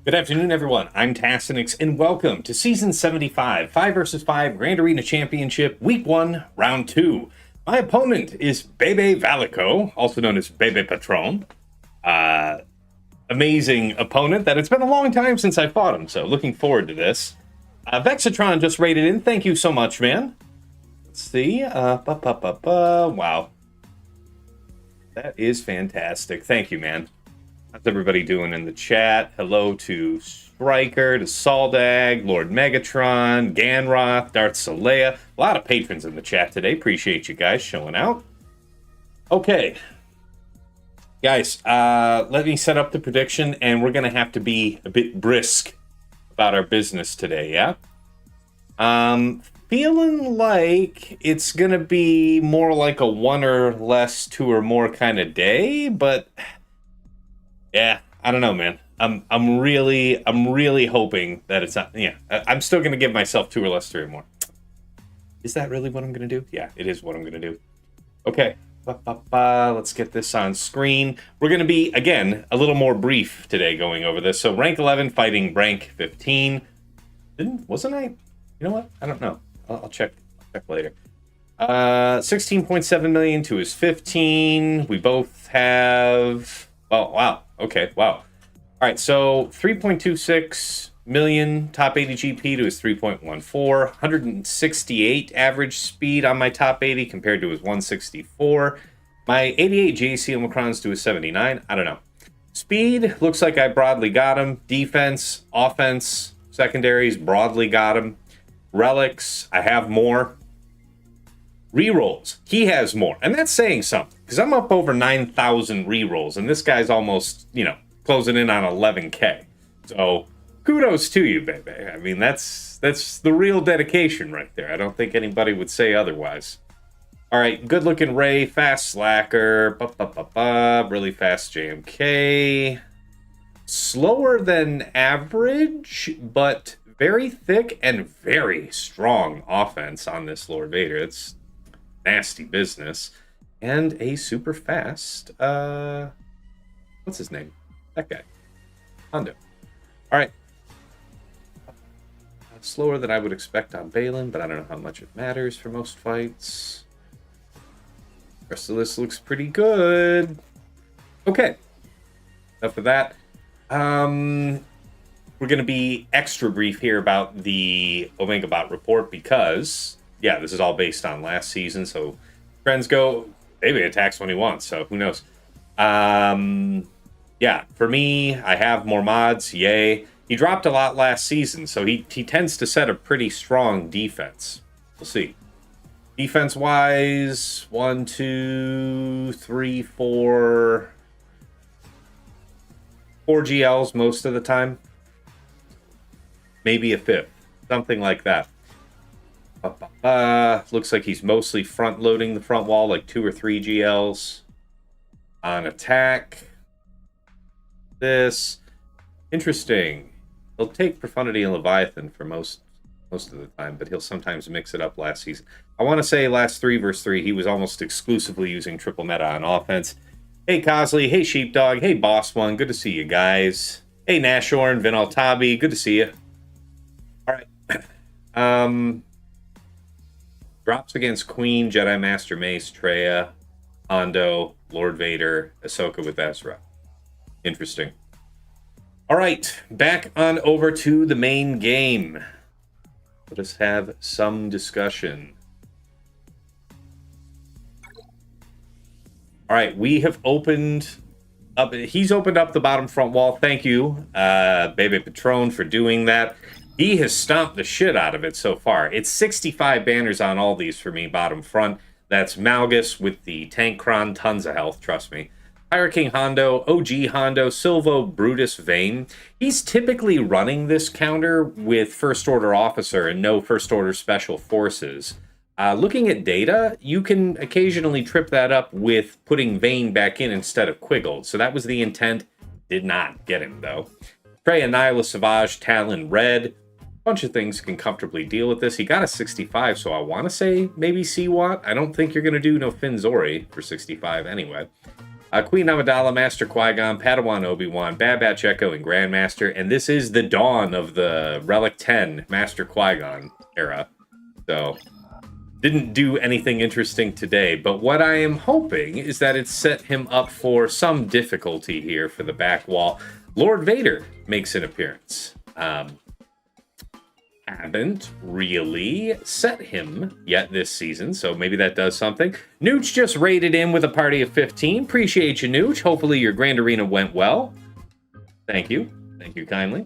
Good afternoon, everyone. I'm Tassenix, and welcome to Season 75, 5 vs 5 Grand Arena Championship, Week 1, Round 2. My opponent is Bébé Valiquot, also known as Bébé Patron. Amazing opponent that it's been a long time since I fought him, so looking forward to this. Vexatron just raided in. Thank you so much, man. Let's see. Wow. That is fantastic. Thank you, man. How's everybody doing in the chat? Hello to Striker, to Saldag, Lord Megatron, Ganroth, Darth Leia. A lot of patrons in the chat today. Appreciate you guys showing out. Okay. Guys, let me set up the prediction, and we're going to have to be a bit brisk about our business today, yeah? Feeling like it's going to be more like a 1 or less, 2 or more kind of day, but... yeah, I don't know, man. I'm really hoping that it's not. Yeah, I'm still gonna give myself 2 or less, 3 or more. Is that really what I'm gonna do? Yeah, it is what I'm gonna do. Okay, let's get this on screen. We're gonna be again a little more brief today going over this. So rank 11 fighting rank 15. Wasn't I? You know what? I don't know. I'll check later. 16.7 million to his 15. We both have. Oh, wow. Okay, wow. All right, so 3.26 million top 80 GP to his 3.14. 168 average speed on my top 80 compared to his 164. My 88 JC Omicrons to his 79. I don't know. Speed, looks like I broadly got him. Defense, offense, secondaries, broadly got him. Relics, I have more. Rerolls, he has more. And that's saying something, because I'm up over 9,000 rerolls, and this guy's almost, closing in on 11K. So, kudos to you, baby. I mean, that's the real dedication right there. I don't think anybody would say otherwise. All right, good-looking Ray, fast Slacker, really fast JMK. Slower than average, but very thick and very strong offense on this Lord Vader. It's nasty business. And a super fast, what's his name? That guy. Hondo. Alright. Slower than I would expect on Baylan, but I don't know how much it matters for most fights. The rest of this looks pretty good. Okay. Enough of that. We're going to be extra brief here about the Omega Bot report because... yeah, this is all based on last season, so friends go, maybe attacks when he wants, so who knows. Yeah, for me, I have more mods, yay. He dropped a lot last season, so he tends to set a pretty strong defense. We'll see. Defense-wise, 1, 2, 3, 4... 4 GLs most of the time. Maybe a 5th, something like that. Looks like he's mostly front-loading the front wall, like 2 or 3 GLs. On attack. This. Interesting. He'll take Profundity and Leviathan for most of the time, but he'll sometimes mix it up last season. I want to say last 3 vs 3, he was almost exclusively using triple meta on offense. Hey, Cosley. Hey, Sheepdog. Hey, Boss One. Good to see you guys. Hey, Nashorn. Vin Altabi. Good to see you. All right. Drops against Queen, Jedi Master Mace, Traya, Hondo, Lord Vader, Ahsoka with Ezra. Interesting. All right, back on over to the main game. Let us have some discussion. All right, we have opened up. He's opened up the bottom front wall. Thank you, Bébé Patron, for doing that. He has stomped the shit out of it so far. It's 65 banners on all these for me, bottom front. That's Malgus with the Tankron, tons of health, trust me. Pirate King Hondo, OG Hondo, Silvo, Brutus, Vane. He's typically running this counter with First Order Officer and no First Order Special Forces. Looking at data, you can occasionally trip that up with putting Vane back in instead of Quiggled. So that was the intent. Did not get him, though. Traya, Nyla, Savage, Talon, Red. Bunch of things can comfortably deal with this. He got a 65, so I want to say maybe C-Watt. I don't think you're going to do no Finzori for 65 anyway. Queen Amidala, Master Qui-Gon, Padawan Obi-Wan, Bad Batch Echo, and Grandmaster. And this is the dawn of the Relic 10 Master Qui-Gon era. So, didn't do anything interesting today. But what I am hoping is that it set him up for some difficulty here for the back wall. Lord Vader makes an appearance. Haven't really set him yet this season, so maybe that does something. Nooch just raided in with a party of 15. Appreciate you, Nooch. Hopefully your Grand Arena went well. Thank you. Thank you kindly.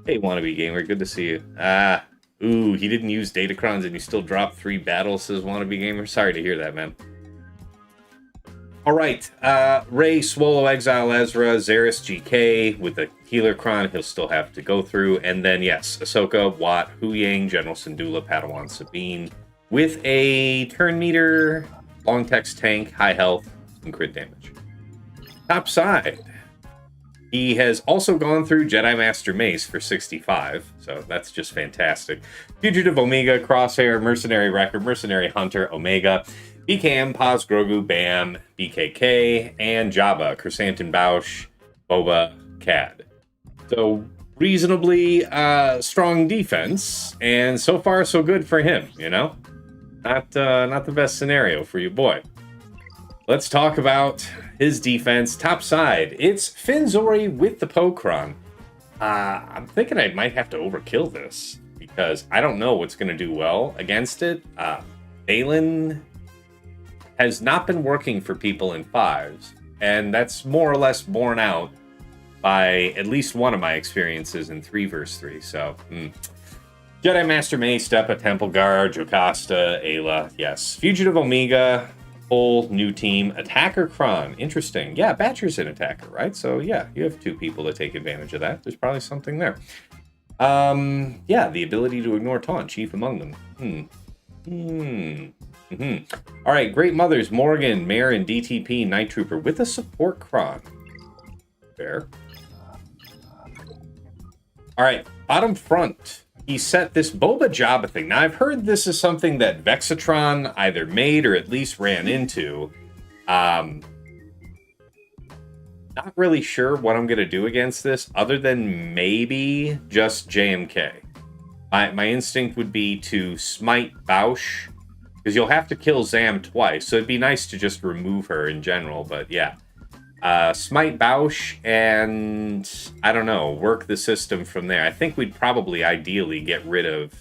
Hey, Wannabe Gamer, good to see you. Ooh, he didn't use Datacrons and you still dropped 3 battles, says Wannabe Gamer. Sorry to hear that, man. All right, Rey, Swallow, Exile, Ezra, Zeris, GK with the Healer Cron he'll still have to go through. And then, yes, Ahsoka, Watt, Huyang, General Syndulla, Padawan Sabine with a turn meter, long text tank, high health, and crit damage. Top side, he has also gone through Jedi Master Mace for 65, so that's just fantastic. Fugitive Omega, Crosshair, Mercenary Wrecker, Mercenary Hunter, Omega, BKM, Paz, Grogu, Bam, BKK, and Jabba, Chrysanthemum Bausch, Boba, Cad. So, reasonably strong defense, and so far so good for him, you know? Not the best scenario for you, boy. Let's talk about his defense. Top side, it's Finzori with the Pokron. I'm thinking I might have to overkill this, because I don't know what's going to do well against it. Baylan has not been working for people in 5s, and that's more or less borne out by at least one of my experiences in 3 vs 3. So, Jedi Master Mace, Stepa, Temple Guard, Jocasta, Ayla, yes. Fugitive Omega, whole new team. Attacker Kron, interesting. Yeah, Batcher's an attacker, right? So yeah, you have 2 people to take advantage of that. There's probably something there. Yeah, the ability to ignore taunt, chief among them. All right, Great Mothers, Morgan, Marin, DTP, Night Trooper with a support Kron. Fair. All right, bottom front. He set this Boba Jabba thing. Now, I've heard this is something that Vexatron either made or at least ran into. Not really sure what I'm going to do against this, other than maybe just JMK. My instinct would be to smite Bausch, because you'll have to kill Zam twice, so it'd be nice to just remove her in general, but yeah. Smite Bausch, and, I don't know, work the system from there. I think we'd probably ideally get rid of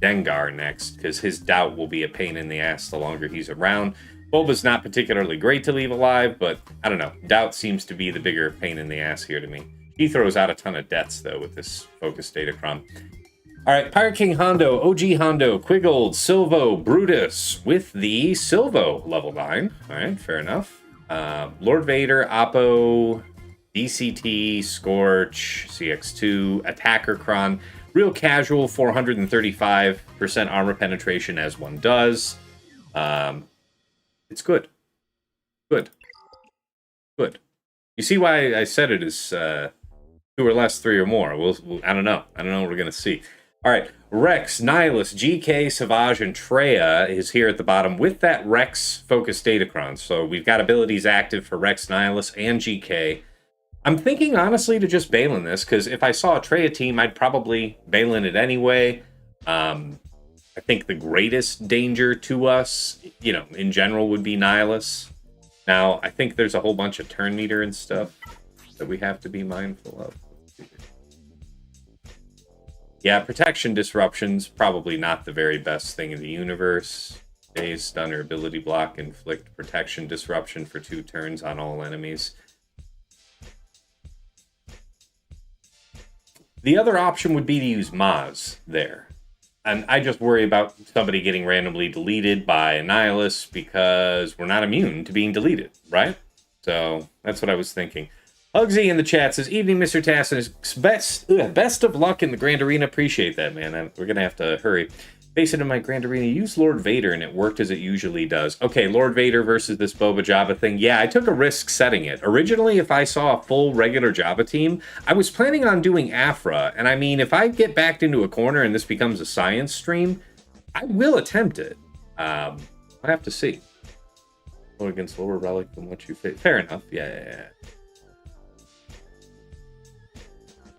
Dengar next, because his doubt will be a pain in the ass the longer he's around. Boba's not particularly great to leave alive, but, I don't know, doubt seems to be the bigger pain in the ass here to me. He throws out a ton of deaths, though, with this Focus Datacron. All right, Pirate King Hondo, OG Hondo, Quiggold, Silvo, Brutus with the Silvo level 9. All right, fair enough. Lord Vader, Oppo, DCT, Scorch, CX2, Attacker Kron, real casual, 435% armor penetration as one does. It's good. Good. Good. You see why I said it is 2 or less, 3 or more. I don't know. I don't know what we're going to see. All right, Rex, Nihilus, GK, Savage, and Treya is here at the bottom with that Rex Focus Datacron. So we've got abilities active for Rex, Nihilus, and GK. I'm thinking, honestly, to just Baylan this, because if I saw a Treya team, I'd probably Baylan it anyway. I think the greatest danger to us, you know, in general would be Nihilus. Now, I think there's a whole bunch of turn meter and stuff that we have to be mindful of. Yeah, protection disruptions, probably not the very best thing in the universe. Daze, stun, or ability block, inflict protection disruption for 2 turns on all enemies. The other option would be to use Maz there. And I just worry about somebody getting randomly deleted by a Nihilus because we're not immune to being deleted, right? So that's what I was thinking. Hugsy in the chat says, "Evening, Mr. Tassenix. Best of luck in the Grand Arena. Appreciate that, man. We're going to have to hurry. Face it in my Grand Arena. Use Lord Vader, and it worked as it usually does." Okay, Lord Vader versus this Boba Jabba thing. Yeah, I took a risk setting it. Originally, if I saw a full regular Jabba team, I was planning on doing Afra. And I mean, if I get backed into a corner and this becomes a science stream, I will attempt it. I'll have to see. Or against lower relic than what you face. Fair enough. Yeah.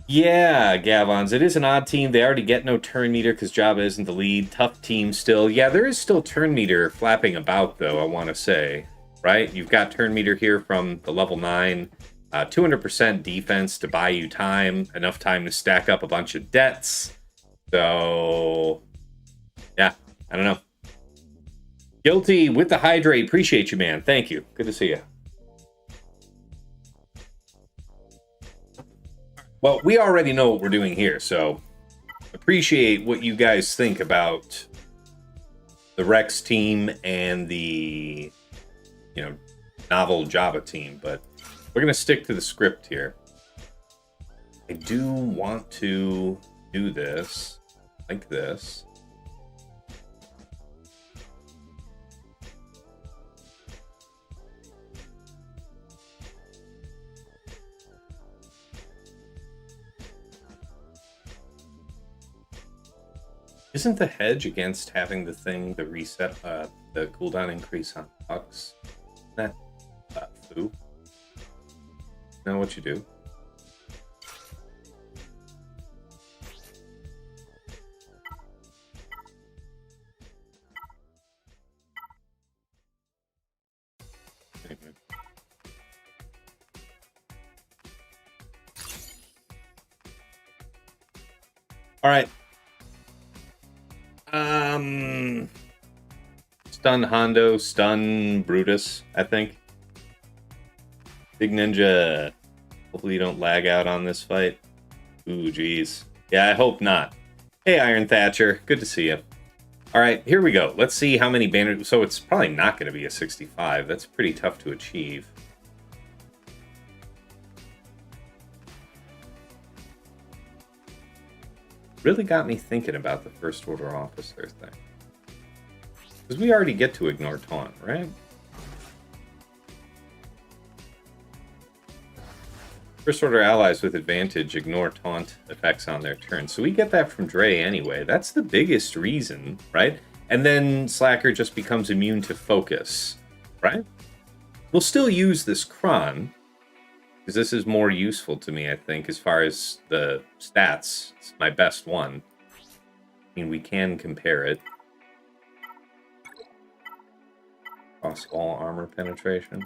Yeah, Gavons. It is an odd team. They already get no turn meter because Jabba isn't the lead. Tough team still. Yeah, there is still turn meter flapping about, though, I want to say. Right? You've got turn meter here from the level 9. 200% defense to buy you time. Enough time to stack up a bunch of debts. So, yeah, I don't know. Guilty with the hydrate. Appreciate you, man. Thank you. Good to see you. Well, we already know what we're doing here, so appreciate what you guys think about the Rex team and the, novel Jabba team, but we're going to stick to the script here. I do want to do this like this. Isn't the hedge against having the thing, the reset, the cooldown increase on Hux? That foo? Know what you do? Anyway. All right. Stun Hondo, stun Brutus, I think. Big Ninja. Hopefully you don't lag out on this fight. Ooh, geez. Yeah, I hope not. Hey, Iron Thatcher. Good to see you. All right, here we go. Let's see how many banners. So it's probably not going to be a 65. That's pretty tough to achieve. Really got me thinking about the First Order officer thing. Because we already get to ignore taunt, right? First Order allies with advantage ignore taunt effects on their turn. So we get that from Dre anyway. That's the biggest reason, right? And then Slacker just becomes immune to focus, right? We'll still use this Kron, because this is more useful to me, I think, as far as the stats. It's my best one. I mean, we can compare it. Cross all armor penetration.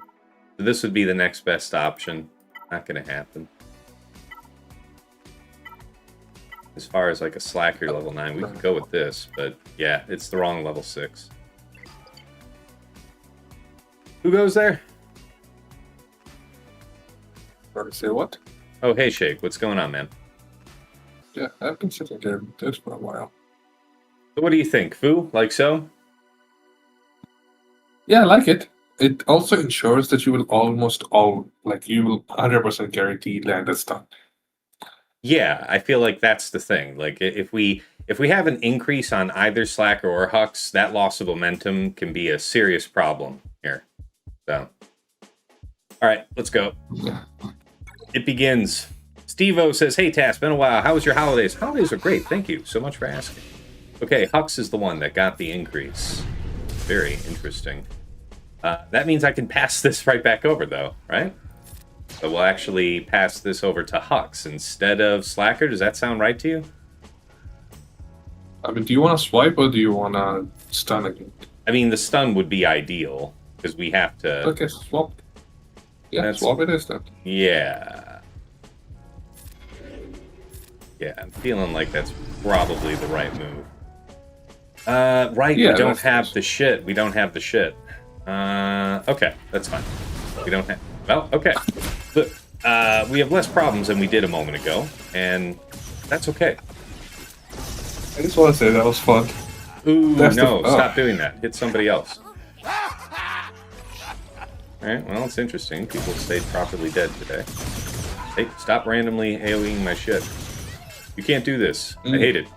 So this would be the next best option. Not going to happen. As far as like a Slacker level 9, we could go with this, but yeah, it's the wrong level 6. Who goes there? Say what? Oh, hey, Shake. What's going on, man? Yeah, I've been sitting there with this for a while. So what do you think, Foo? Like so? Yeah, I like it. It also ensures that you will you will 100% guarantee land a stun. Yeah, I feel like that's the thing. Like if we have an increase on either Slacker or Hux, that loss of momentum can be a serious problem here. So, all right, let's go. Yeah. It begins. Steve-O says, hey, Tass, been a while. How was your holidays? Holidays are great. Thank you so much for asking. Okay, Hux is the one that got the increase. Very interesting. That means I can pass this right back over, though, right? So we'll actually pass this over to Hux instead of Slacker. Does that sound right to you? I mean, do you want to swipe or do you want to stun again? I mean, the stun would be ideal, because we have to... Okay, swap. Yeah, swap it is then. Yeah. Yeah, I'm feeling like that's probably the right move. Right, yeah, we don't have the shit. We don't have the shit. Okay, that's fine. We don't have... Well, okay. Look, we have less problems than we did a moment ago, and that's okay. I just want to say that was fun. Ooh, no, stop doing that. Hit somebody else. Alright, well, it's interesting. People stayed properly dead today. Hey, stop randomly AoEing my shit. You can't do this. I hate it.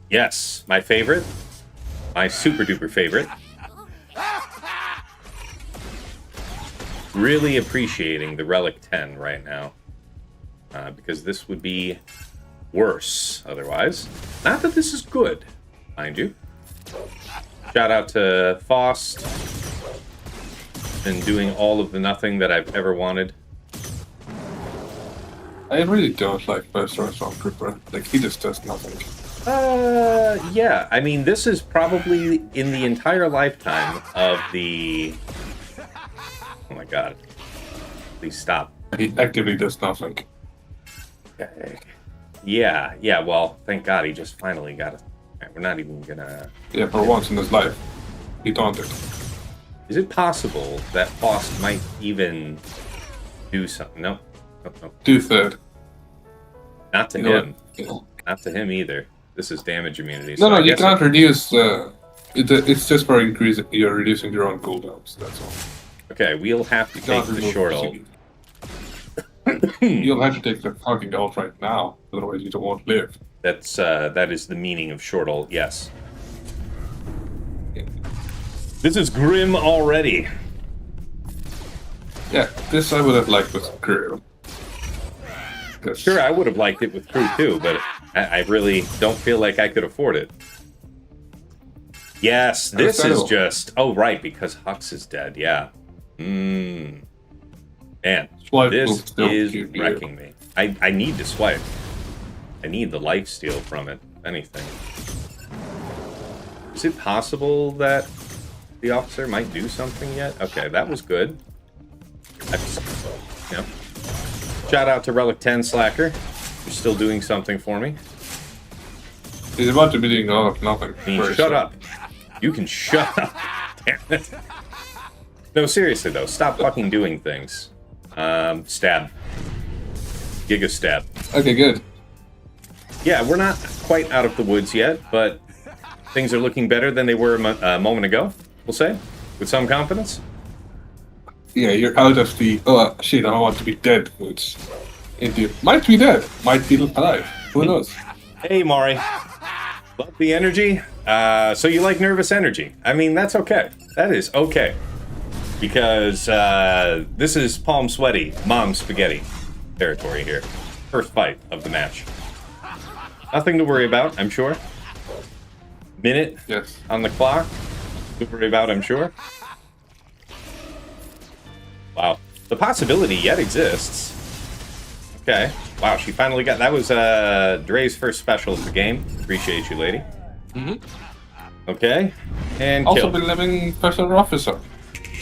Yes, my favorite. My super duper favorite. Really appreciating the Relic 10 right now. Because this would be worse otherwise. Not that this is good, mind you. Shout out to Faust. And doing all of the nothing that I've ever wanted. I really don't like First Restaurant Trooper. Like, he just does nothing. Yeah. I mean, this is probably in the entire lifetime of the... Oh my god. Please stop. He actively does nothing. Yeah, well, thank god he just finally got it. Right, we're not even gonna... Yeah, for once in his life. He taunted. Is it possible that Faust might even do something? No. 2/3. Not to him. Not to him either. This is damage immunity. No, you can't reduce... it's just for increasing... You're reducing your own cooldowns, that's all. Okay, we'll have to take the short ult. You'll have to take the fucking ult right now, otherwise you won't live. That is the meaning of short ult, yes. This is grim already. Yeah, this I would have liked with crew. Sure, I would have liked it with crew too, but I really don't feel like I could afford it. Yes, this is just... Oh, right, because Hux is dead, yeah. Man, this is wrecking me. I need to swipe. I need the lifesteal from it, if anything. Is it possible that the officer might do something yet? Okay, that was good. Yep. Shout out to Relic 10 Slacker. You're still doing something for me. He's about to be doing all of nothing. I mean, shut up. You can shut up. Damn it. No, seriously though, stop fucking doing things. Stab. Giga stab. Okay, good. Yeah, we're not quite out of the woods yet, but things are looking better than they were a moment ago, we'll say, with some confidence. Yeah, you're out of the, oh shit, I don't want to be dead woods. Into, might be dead, might be alive, who knows? Hey, Mari. Love the energy. So you like nervous energy. I mean, that's okay. That is okay. Because this is palm sweaty, mom spaghetti territory here. First fight of the match. Nothing to worry about, I'm sure. Minute on the clock. To worry about, I'm sure. Wow. The possibility yet exists. Okay. Wow, she finally got... That was Dre's first special of the game. Appreciate you, lady. Okay. And also killed. been living special officer.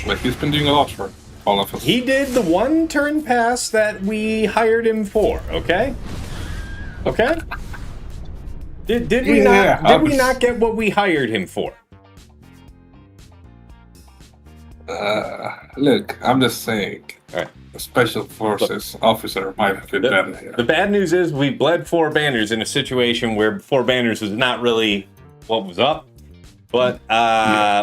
Like, he's been doing a lot for all of us. He did the one turn pass that we hired him for, okay? Okay? Did we not get what we hired him for? Look, I'm just saying. All right. A special forces officer might have been better here. The bad news is we bled 4 banners in a situation where 4 banners was not really what was up. But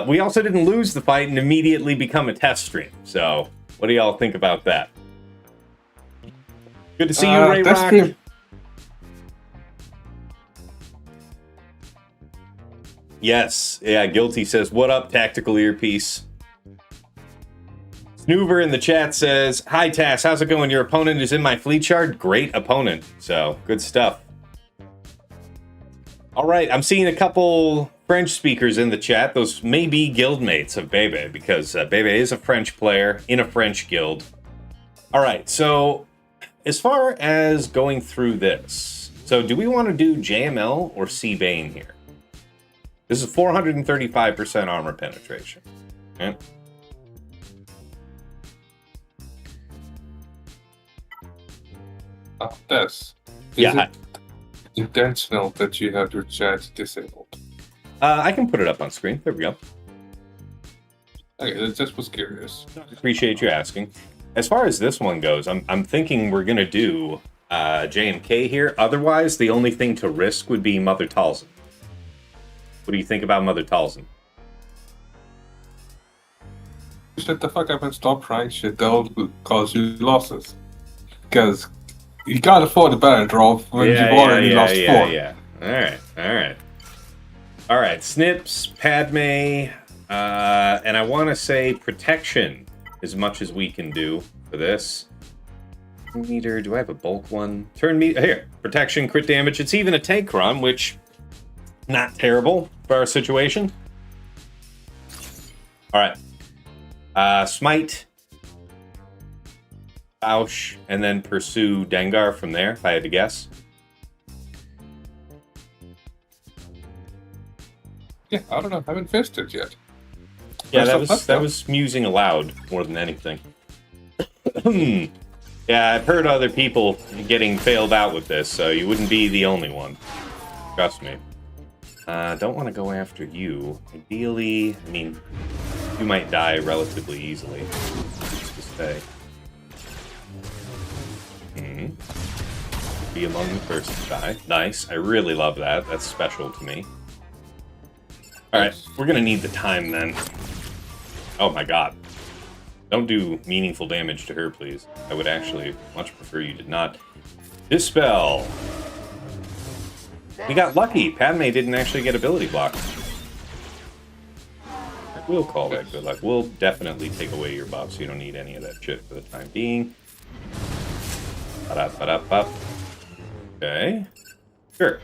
we also didn't lose the fight and immediately become a test stream. So what do y'all think about that? Good to see you, Ray Rock. Stream. Yes. Yeah, Guilty says, what up, Tactical Earpiece? Snoover in the chat says, hi, Tass, how's it going? Your opponent is in my fleet shard? Great opponent. So, good stuff. All right, I'm seeing a couple French speakers in the chat. Those may be guildmates of Bébé, because Bébé is a French player in a French guild. All right, so as far as going through this, so do we want to do JML or C Bane here? This is 435% armor penetration. Okay. Tess, Yeah. it intentional that you have your chat disabled? I can put it up on screen. There we go. Okay, that just was curious. Appreciate you asking. As far as this one goes, I'm thinking we're gonna do JMK here. Otherwise, the only thing to risk would be Mother Talzin. What do you think about Mother Talzin? Shut the fuck up and stop trying shit that will cause you losses. Because you can't afford a banner draw when you've already lost 4. Yeah. All right. Snips, Padme, and I want to say protection as much as we can do for this. Meter, do I have a bulk one? Turn me here. Protection, crit damage. It's even a tank run, which not terrible for our situation. Alright. Smite. Ouch. And then pursue Dengar from there, if I had to guess. Yeah, I don't know. I haven't faced it yet. Yeah, that was musing aloud more than anything. Yeah, I've heard other people getting failed out with this, so you wouldn't be the only one. Trust me. Don't want to go after you. Ideally, I mean, you might die relatively easily. Just to stay. Be among the first to die. Nice. I really love that. That's special to me. Alright, we're gonna need the time then. Oh my god. Don't do meaningful damage to her, please. I would actually much prefer you did not. Dispel! We got lucky. Padme didn't actually get ability block. I will call that good luck. We'll definitely take away your buff, so you don't need any of that shit for the time being. Ba-da-ba-da-ba. Okay. Sure.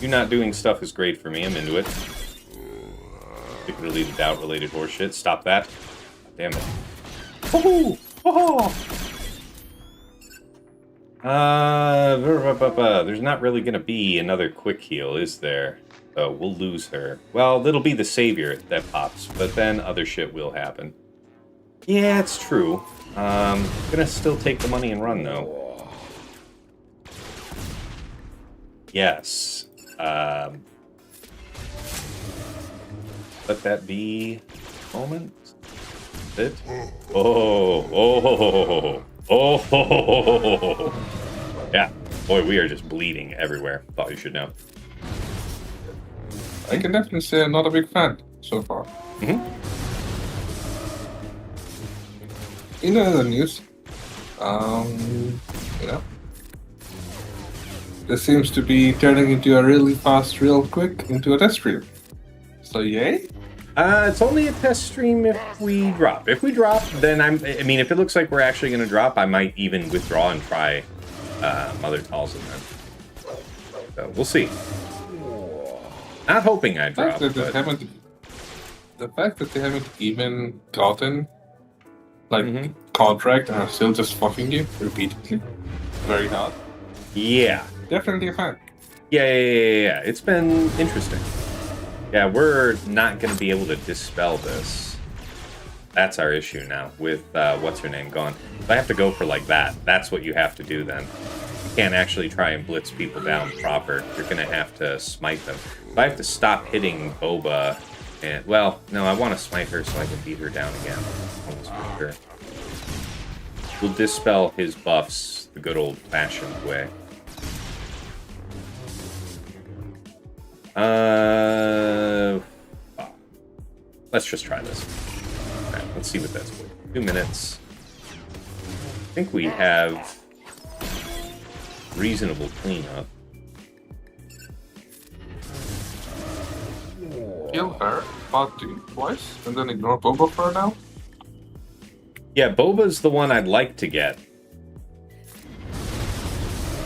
You not doing stuff is great for me. I'm into it. Particularly the doubt-related horseshit. Stop that. Damn it. Woohoo! Woohoo! There's not really gonna be another quick heal, is there? So we'll lose her. Well, it'll be the savior that pops, but then other shit will happen. Yeah, it's true. Gonna still take the money and run, though. Yes. Let that be a moment. It. Oh. Yeah. Boy, we are just bleeding everywhere. Thought you should know. I can definitely say I'm not a big fan so far. In other news, this seems to be turning into a really fast, real quick into a test stream. So yay? It's only a test stream if we drop. If we drop, then I mean, if it looks like we're actually going to drop, I might even withdraw and try Mother Talzin then. So we'll see. Not hoping I drop. The fact that they haven't even gotten contract and are still just fucking you repeatedly, very hard. Yeah. Definitely a fan. Yeah. It's been interesting. Yeah, we're not going to be able to dispel this. That's our issue now, with what's-her-name gone. If I have to go for like that, that's what you have to do then. You can't actually try and blitz people down proper. You're going to have to smite them. If I have to stop hitting Boba, and, well, no, I want to smite her so I can beat her down again. Almost for sure. We'll dispel his buffs the good old-fashioned way. Let's just try this. Alright, let's see what that's for. 2 minutes. I think we have reasonable cleanup. Kill her, party twice, and then ignore Boba for now? Yeah, Boba's the one I'd like to get.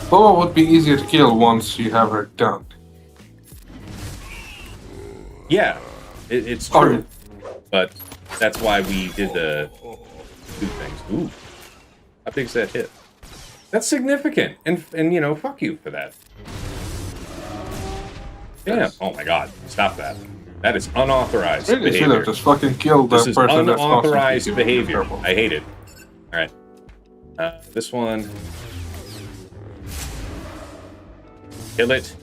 Boba would be easier to kill once you have her done. Yeah, it's true. But that's why we did the two things. Ooh, how big's that hit? That's significant, and you know, fuck you for that. Yeah. Yes. Oh my god, stop that. That is unauthorized really behavior. Should have just fucking killed that person. This is unauthorized behavior. I hate it. All right, this one. Kill it.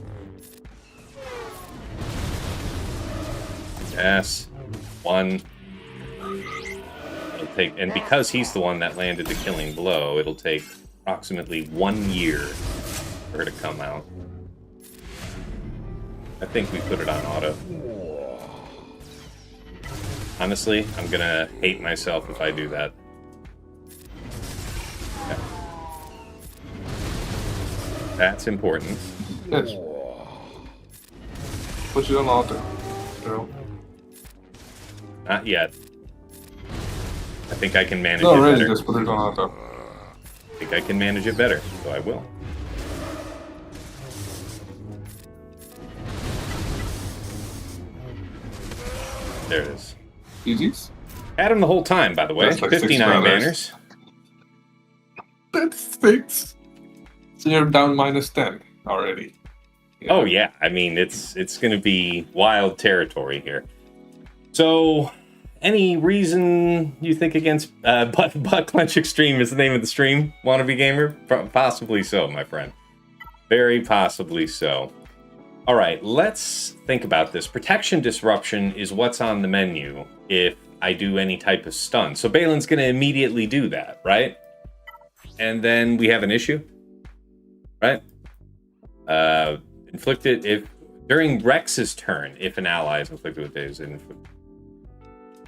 Yes. One. It'll take, and because he's the one that landed the killing blow, it'll take approximately 1 year for her to come out. I think we put it on auto. Honestly, I'm gonna hate myself if I do that. Okay. That's important. Yes. Put it on auto. No. Not yet. I think I can manage no, it really, better. just put it on auto. think I can manage it better, so I will. There it is. GG's. Had him the whole time, by the way. That's like 59 $6. banners. That's 6. So you're down -10 already. Yeah. Oh yeah, I mean it's going to be wild territory here. So, any reason you think against Butt Clench Extreme is the name of the stream, Wannabe Gamer? Possibly so, my friend. Very possibly so. All right, let's think about this. Protection Disruption is what's on the menu if I do any type of stun. So Baylan's going to immediately do that, right? And then we have an issue, right? Inflicted if during Rex's turn, if an ally is inflicted with days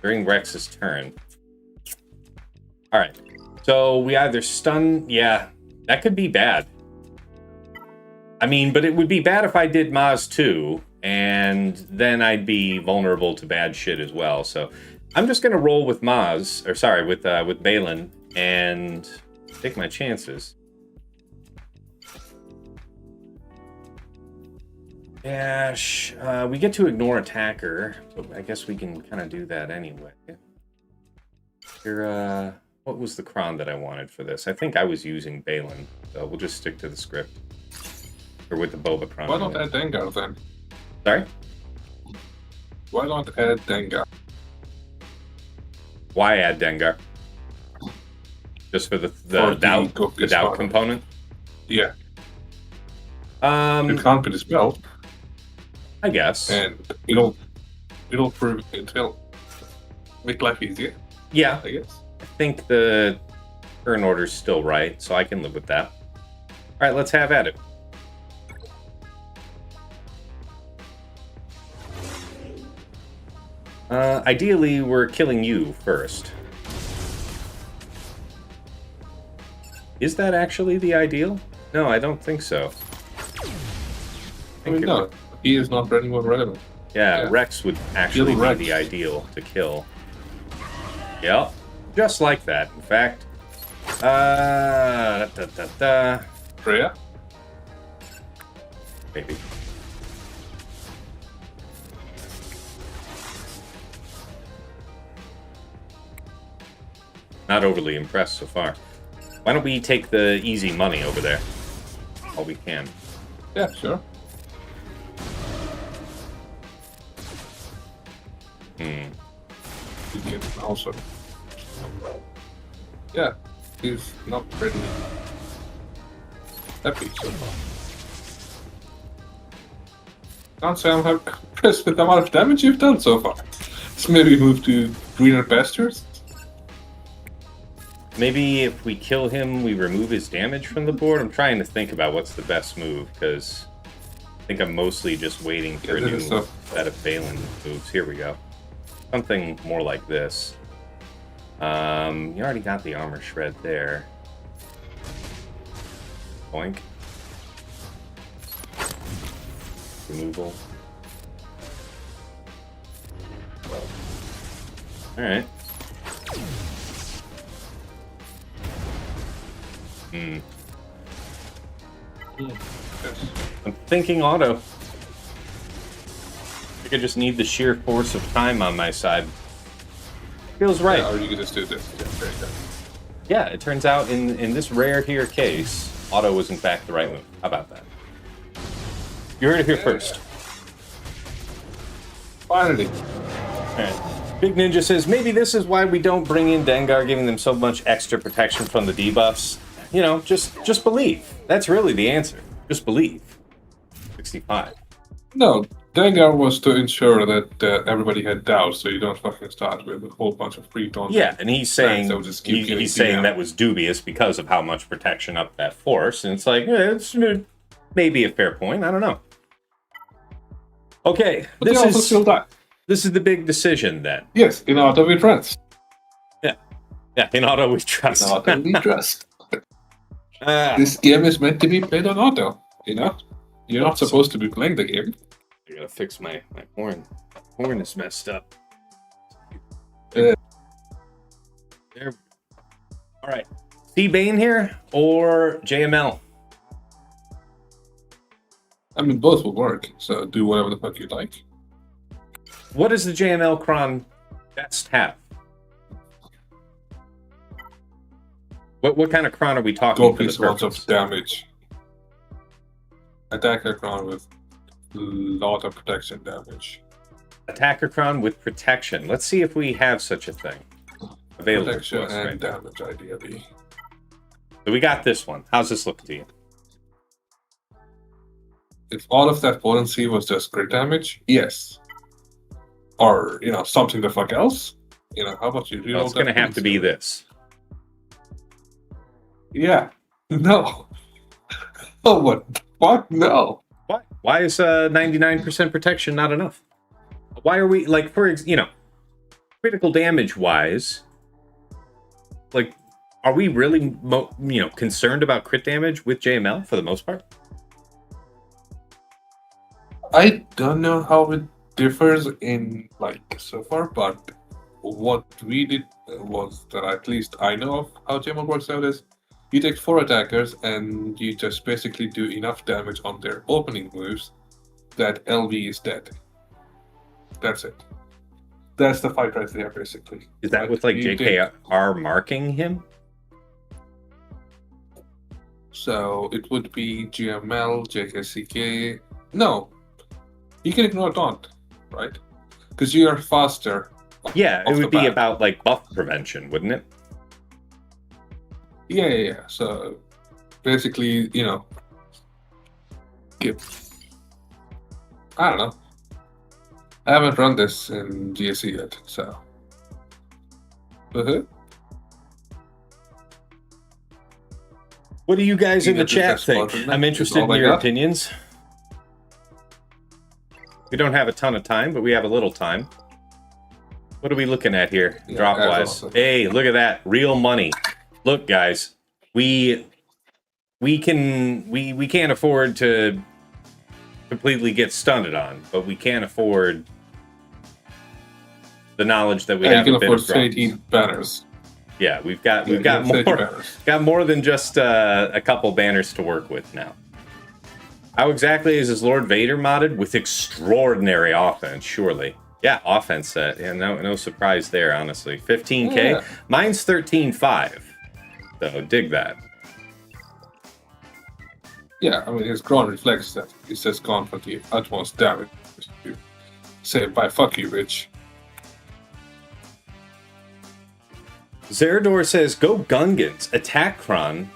during Rex's turn. All right, so we either stun. Yeah, that could be bad. I mean, but it would be bad if I did Maz too, and then I'd be vulnerable to bad shit as well. So I'm just gonna roll with Maz, or sorry, with Baylan, and take my chances. Yeah, we get to ignore attacker, so I guess we can kind of do that anyway. Here, what was the cron that I wanted for this? I think I was using Baylan, so we'll just stick to the script. Or with the Boba cron. Why not add Dengar then? Sorry? Why not add Dengar? Why add Dengar? Just for the doubt component? Yeah. You can't be dispelled. I guess. And it'll make life easier. Yeah. I guess. I think the turn order's still right, so I can live with that. Alright, let's have at it. Ideally, we're killing you first. Is that actually the ideal? No, I don't think so. I mean, no, he is not anyone relevant. Yeah, Rex would actually be Rex. the ideal to kill. Yep, just like that, in fact. Freya? Maybe. Not overly impressed so far. Why don't we take the easy money over there? All we can. Yeah, sure. You can also. Yeah, he's not pretty happy so far. Can't say I'm impressed with the amount of damage you've done so far. Let's maybe move to greener pastures. Maybe if we kill him, we remove his damage from the board. I'm trying to think about what's the best move, because I think I'm mostly just waiting for a new set of Baylan moves. Here we go. Something more like this. You already got the armor shred there. Boink. Removal. Alright. I'm thinking auto. I think I just need the sheer force of time on my side. Feels right. Yeah, or you can just do this. Yeah, very good. Yeah, it turns out in this rare here case, auto was in fact the right move. How about that? You heard it here first. Finally. Alright. Big Ninja says, maybe this is why we don't bring in Dengar, giving them so much extra protection from the debuffs. You know, just believe. That's really the answer. Just believe. 65. No, Dengar was to ensure that everybody had doubts, so you don't fucking start with a whole bunch of free tons. Yeah, and he's saying he's saying that was dubious because of how much protection up that force, and it's like, it's maybe a fair point. I don't know. Okay, but they also still die. This is the big decision then. Yes, in auto we trust. Yeah, in auto we trust. In auto we trust. This game is meant to be played on auto, you know? You're not supposed to be playing the game. I gotta fix my horn. My horn is messed up. There we go. Alright, See Bane here or JML? I mean, both will work, so do whatever the fuck you like. What does the JML Kron best have? What kind of Kron are we talking Go for the piece lots purpose? of damage. Attacker Crown with lot of protection damage. Attacker Kron with protection. Let's see if we have such a thing available Protection to us and right now. damage, ideally. So we got this one. How's this look to you? If all of that potency was just crit damage, yes. Or, something the fuck else. How about you reroll Well, it's going to have to be this. Yeah. No. Oh, what the fuck? No. What? Why is 99% protection not enough? Why are we, like, critical damage wise, like, are we really, concerned about crit damage with JML for the most part? I don't know how it differs in, so far, but what we did was that at least I know of how JML works out is you take 4 attackers and you just basically do enough damage on their opening moves that LV is dead. That's it. That's the fight right there, basically. Is that with, like, JKR marking him? So it would be GML, JKCK. No. You can ignore Taunt, right? Because you are faster. Yeah, it off would the be bat. about, like, buff prevention, wouldn't it? Yeah. So basically, give. I don't know. I haven't run this in GSE yet, so. What do you guys in the Think that chat this think? has I'm is interested all in I your got? opinions. We don't have a ton of time, but we have a little time. What are we looking at here, Yeah, drop that's wise? awesome. Hey, look at that, real money. Look, guys, we can't afford to completely get stunted on, but we can't afford the knowledge that we Yeah, have. you a can bit afford of drops. 18 banners. Yeah, we've got You have 30 more. banners. Got more than just a couple banners to work with now. How exactly is his Lord Vader modded? With extraordinary offense, surely. Yeah, offense set. Yeah, no surprise there, honestly. 15k. Yeah. Mine's 13.5. So dig that. Yeah, I mean, his Ground reflects that. It's just gone for the utmost damage. Say bye, fuck you, Rich. Zerador says, go Gungans, attack Kron,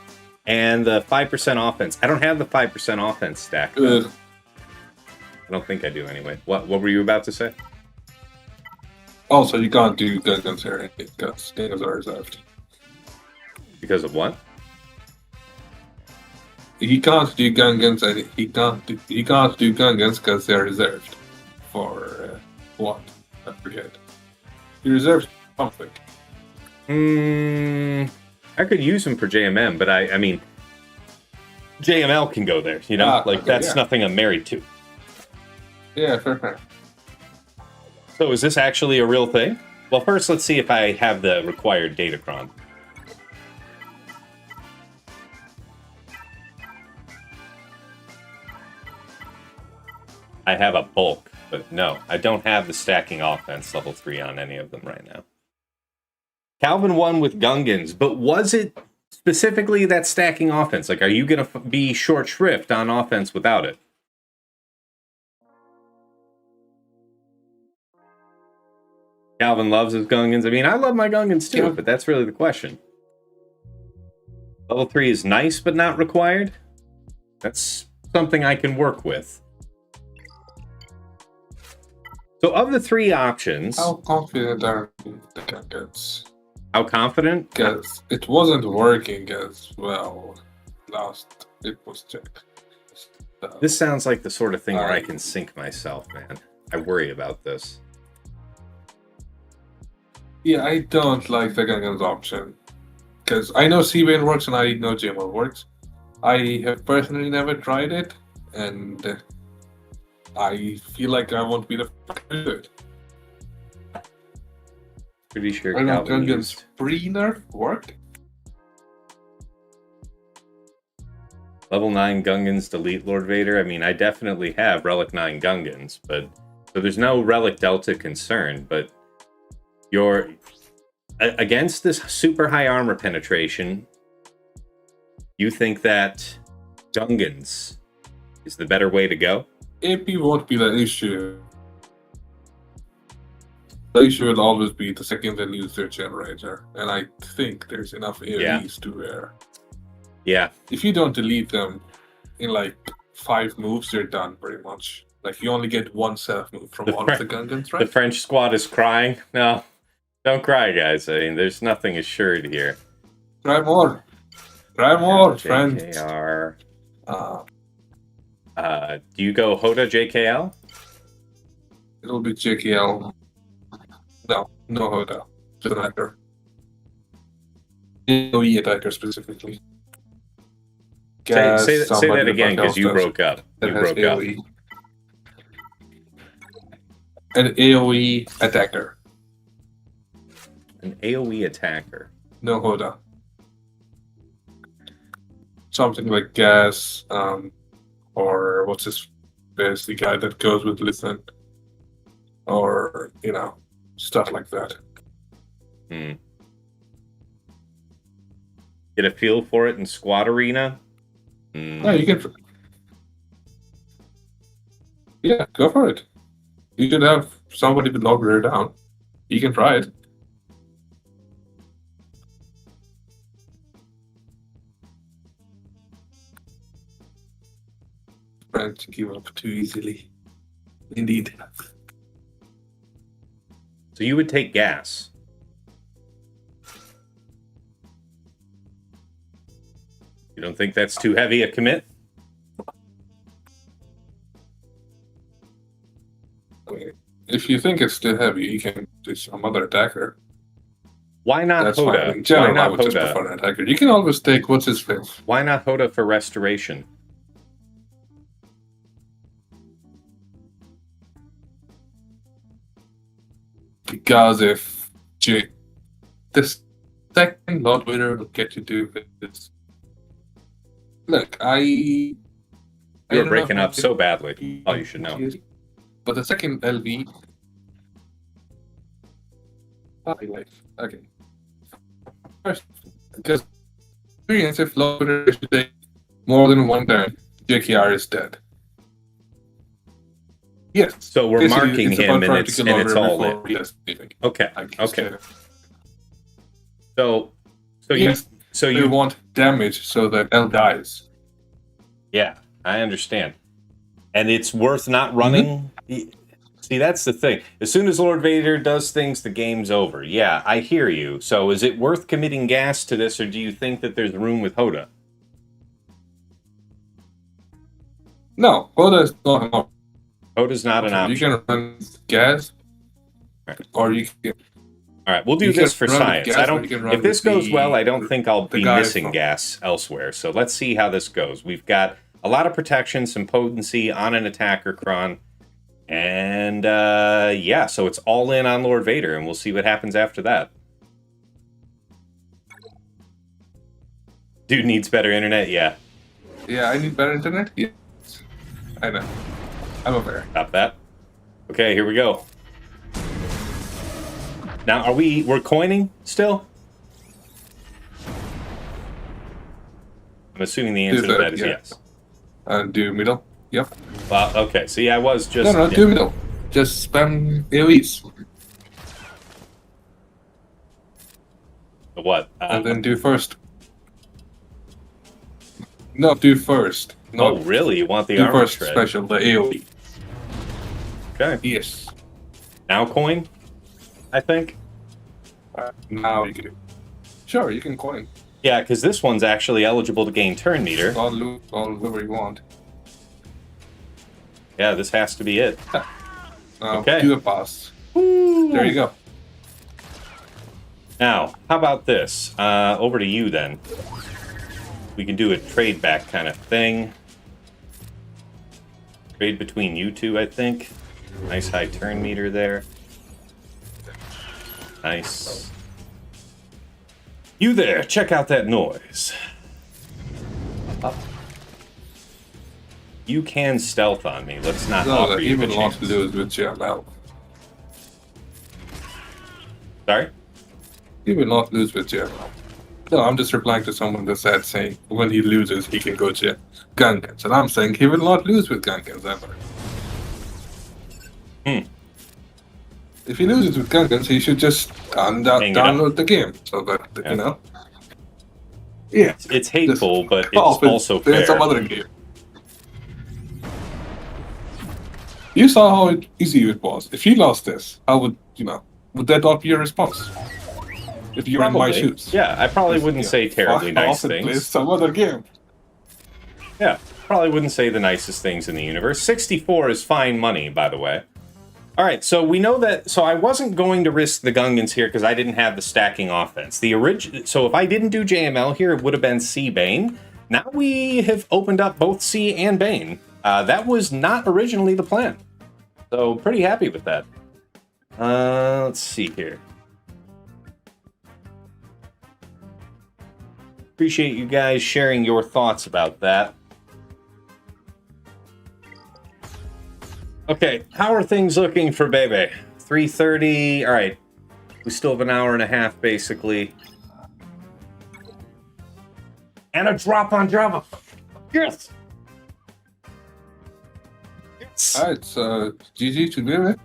and the 5% offense. I don't have the 5% offense stack. I don't think I do anyway. What were you about to say? Also, you can't do Gungans here because Gungans are reserved. Because of what? He can't do Gungans, and he can't do Gungans because they're reserved for what? I forget. He reserved something. I could use him for JMM, but I mean, JML can go there. Okay, that's yeah. nothing I'm married to. Yeah, fair. So is this actually a real thing? Well, first let's see if I have the required Datacron. I have a bulk, but no, I don't have the stacking offense level 3 on any of them right now. Calvin won with Gungans, but was it specifically that stacking offense? Like, are you going to be short shrift on offense without it? Calvin loves his Gungans. I mean, I love my Gungans too, Yeah. but that's really the question. Level 3 is nice, but not required. That's something I can work with. So of the 3 options... How confident are the Gungans? How confident? Because it wasn't working as well last it was checked. So, This sounds like the sort of thing where I can sink myself, man. I worry about this. yeah, I don't like the Gungans option. Because I know C-Bane works and I know GMO works. I have personally never tried it, and I feel like I won't be the fuck to do it. Pretty sure I know Calvin Gungans used... pre-nerf worked. Level 9 Gungans delete Lord Vader. I mean, I definitely have Relic 9 Gungans, but so there's no Relic Delta concern, but you're against this super high armor penetration, you think that Gungans is the better way to go? AP won't be the issue. The issue will always be the second they use their generator, and I think there's enough AoEs to where Yeah. if you don't delete them in like 5 moves, you're done pretty much. Like you only get one self move from all of the Gungans, right? The French squad is crying. No, don't cry, guys. I mean, there's nothing assured here. Try more. Try more, friends. JKR. Do you go Hoda JKL? It'll be JKL. No Hoda. Just an attacker. AoE attacker specifically. Say that again, because you broke up. You broke up. An AoE attacker. An AoE attacker. No Hoda. Something like Gas, or what's his face, the guy that goes with Listen, or stuff like that. Get a feel for it in Squad Arena. No, you can. Yeah, go for it. You should have somebody with log her down. You can try it. Friends give up too easily. Indeed. So you would take Gas. You don't think that's too heavy a commit? If you think it's too heavy, you can do some other attacker. Why not That's Hoda? fine. In general, Why not I would just Hoda? prefer an attacker. You can always take what's his face. Why not Hoda for restoration? Because if the second Lord Vader will get you to this. Look, You were breaking up so badly. Oh, you should know. But the second LV. Okay. First, because experience if Lord Vader should take more than one turn, JKR is dead. Yes. So we're marking him, and it's all in. in. Okay. Okay. So Yes. So you want damage so that L dies. Yeah, I understand. And it's worth not running. See, that's the thing. As soon as Lord Vader does things, the game's over. Yeah, I hear you. So is it worth committing Gas to this, or do you think that there's room with Hoda? No, Hoda is not an option. Hoda's not an option. You can run Gas, or you can. All right, we'll do this for science. I don't. If this goes well, I don't think I'll be missing Gas elsewhere. So let's see how this goes. We've got a lot of protection, some potency on an attacker cron, and yeah, so it's all in on Lord Vader, and we'll see what happens after that. Dude needs better internet. Yeah. Yeah, I need better internet. Yes, I know. I'm aware. Stop that. Okay, here we go. Now, we're coining still? I'm assuming the answer to that is yes. Do middle. Yep. Well, okay. See, I was just... No, do middle. Just spam AoEs. What? And then do first. No, do first. Oh, really? You want the do armor first shred? Special, the AoE. Okay. Yes. Now coin? I think. Now you can do. Sure, you can coin. Yeah, because this one's actually eligible to gain turn meter. All whoever you want. Yeah, this has to be it. Okay. Do a pass. Woo! There you go. Now, how about this? Over to you then. We can do a trade back kind of thing. Trade between you two, I think. Nice high turn meter there. Nice. You there, check out that noise. You can stealth on me. Let's not No, offer that you he the will not chance. lose with GML. Sorry? He will not lose with GML. No, I'm just replying to someone that said saying when he loses, he can go to Gungans. And I'm saying he will not lose with Gungans ever. If he loses with Gungans, he should just download the game. So that, you know. Yeah. It's hateful, but it's Oh, also fair. There's some other game. You saw how easy it was. If he lost this, how would, would that not be your response? If you were in my shoes. Yeah, I probably wouldn't say terribly nice Play things. some other game. Yeah, probably wouldn't say the nicest things in the universe. 64 is fine money, by the way. All right, so we know that. So I wasn't going to risk the Gungans here because I didn't have the stacking offense. So if I didn't do JML here, it would have been C Bane. Now we have opened up both C and Bane. That was not originally the plan. So pretty happy with that. Let's see here. Appreciate you guys sharing your thoughts about that. Okay, how are things looking for Bébé? 3:30. All right, we still have an hour and a half, basically. And a drop on Jabba. Yes! Yes! Alright, so GG to Bébé.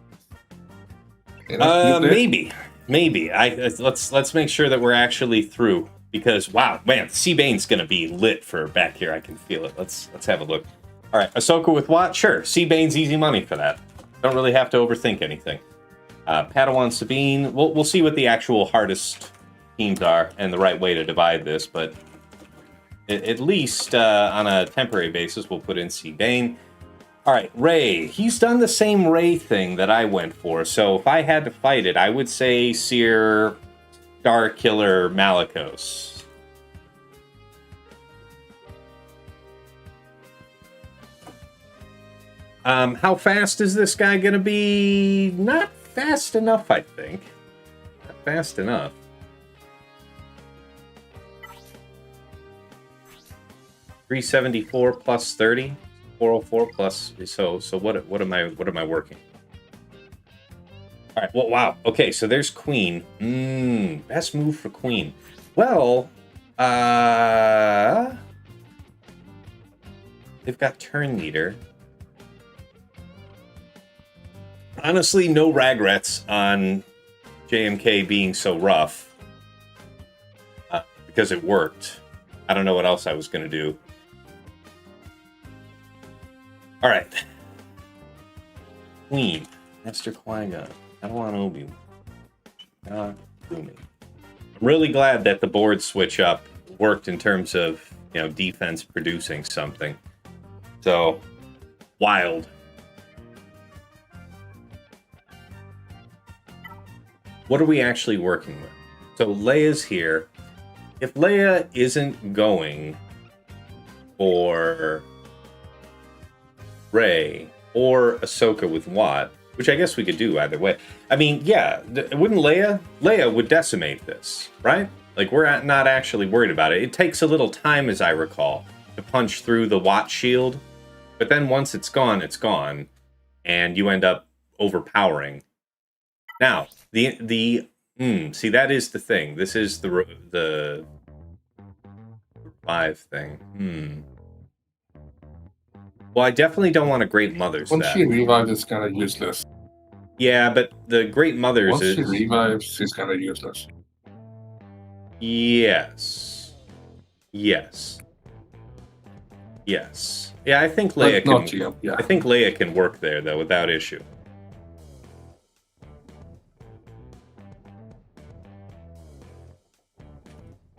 Maybe. Let's make sure that we're actually through. Because, wow, man, C-Bane's going to be lit for back here. I can feel it. Let's have a look. All right, Ahsoka with what? Sure, C-Bane's easy money for that. Don't really have to overthink anything. Padawan Sabine, we'll see what the actual hardest teams are and the right way to divide this, but at least on a temporary basis, we'll put in C-Bane. All right, Rey. He's done the same Rey thing that I went for, so if I had to fight it, I would say Cere, Star Killer, Malicos. How fast is this guy going to be? Not fast enough, I think. Not fast enough. $374 plus 30, 404 plus. So what am I working? All right. Well, wow. Okay, so there's Queen. Best move for Queen. Well, they've got Turn Leader. Honestly, no regrets on JMK being so rough because it worked. I don't know what else I was going to do. All right. Queen. Master Qui-Gon. Padawan Obi-Wan. I'm really glad that the board switch up worked in terms of, defense producing something. So, wild. What are we actually working with? So Leia's here. If Leia isn't going for Rey or Ahsoka with Watt, which I guess we could do either way. I mean, yeah, wouldn't Leia would decimate this, right? Like, we're not actually worried about it. It takes a little time, as I recall, to punch through the Watt shield. But then once it's gone, and you end up overpowering. Now, see, that is the thing. This is the revive thing. Well, I definitely don't want a Great Mother's. Once she revives, it's kind of useless. Yeah, but the Great Mother's Once she revives, she's kind of useless. Yes. Yeah, I think Leia can. Yeah. I think Leia can work there though without issue.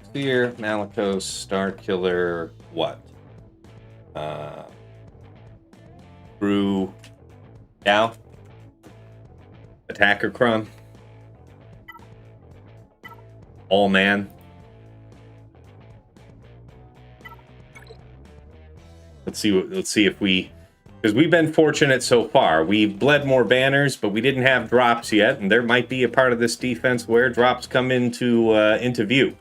Spear, Malicos, Star Killer, what? Brew, Dow, Attacker Crumb, All Man. Let's see if we, because we've been fortunate so far. We've bled more banners, but we didn't have drops yet, and there might be a part of this defense where drops come into view.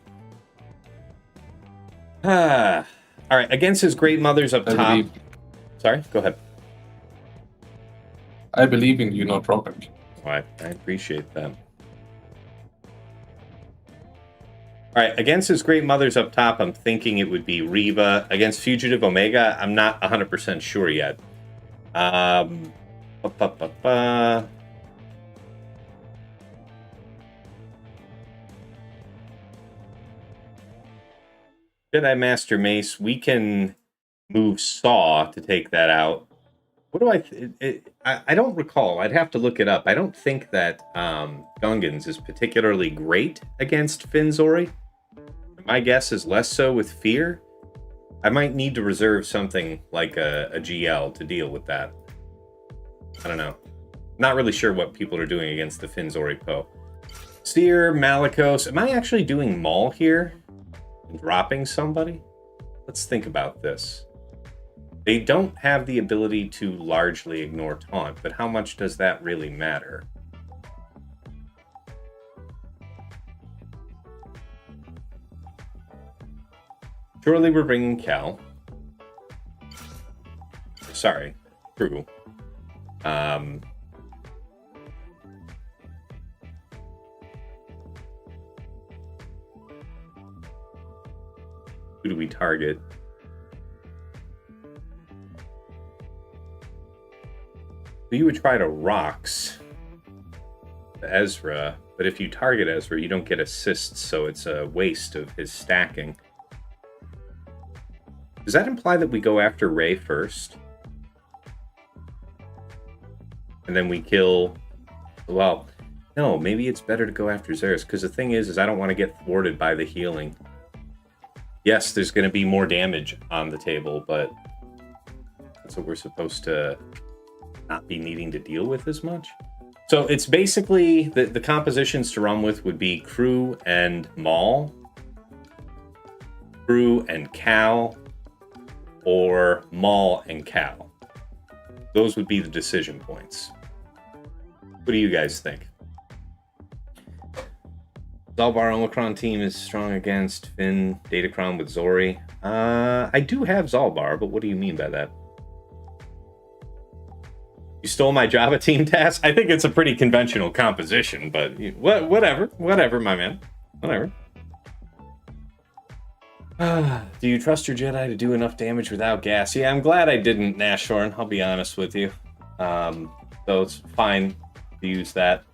All right, against his Great Mothers up top. Sorry, go ahead. I believe in you not dropping. Oh, I appreciate that. All right, against his Great Mothers up top, I'm thinking it would be Reva. Against Fugitive Omega, I'm not 100% sure yet. Jedi Master Mace, we can move Saw to take that out. What do I don't recall. I'd have to look it up. I don't think that Gungans is particularly great against Finzori. My guess is less so with Fear. I might need to reserve something like a GL to deal with that. I don't know. Not really sure what people are doing against the Finzori Poe. Cere, Malicos. Am I actually doing Maul here? And dropping somebody? Let's think about this. They don't have the ability to largely ignore taunt, but how much does that really matter? Surely we're bringing Cal. Sorry, Crew. Who do we target? You would try to Rocks Ezra, but if you target Ezra, you don't get assists, so it's a waste of his stacking. Does that imply that we go after Rey first? And then we kill... Well, no, maybe it's better to go after Zeres, because the thing is I don't want to get thwarted by the healing. Yes, there's going to be more damage on the table, but that's what we're supposed to not be needing to deal with as much. So it's basically, the compositions to run with would be Crew and Maul, Crew and Cal, or Maul and Cal. Those would be the decision points. What do you guys think? Zalbar Omicron team is strong against Finn, Datacron with Zori. I do have Zalbar, but what do you mean by that? You stole my Jabba team task? I think it's a pretty conventional composition, but whatever, my man. Whatever. Do you trust your Jedi to do enough damage without gas? Yeah, I'm glad I didn't, Nashorn, I'll be honest with you. So it's fine to use that.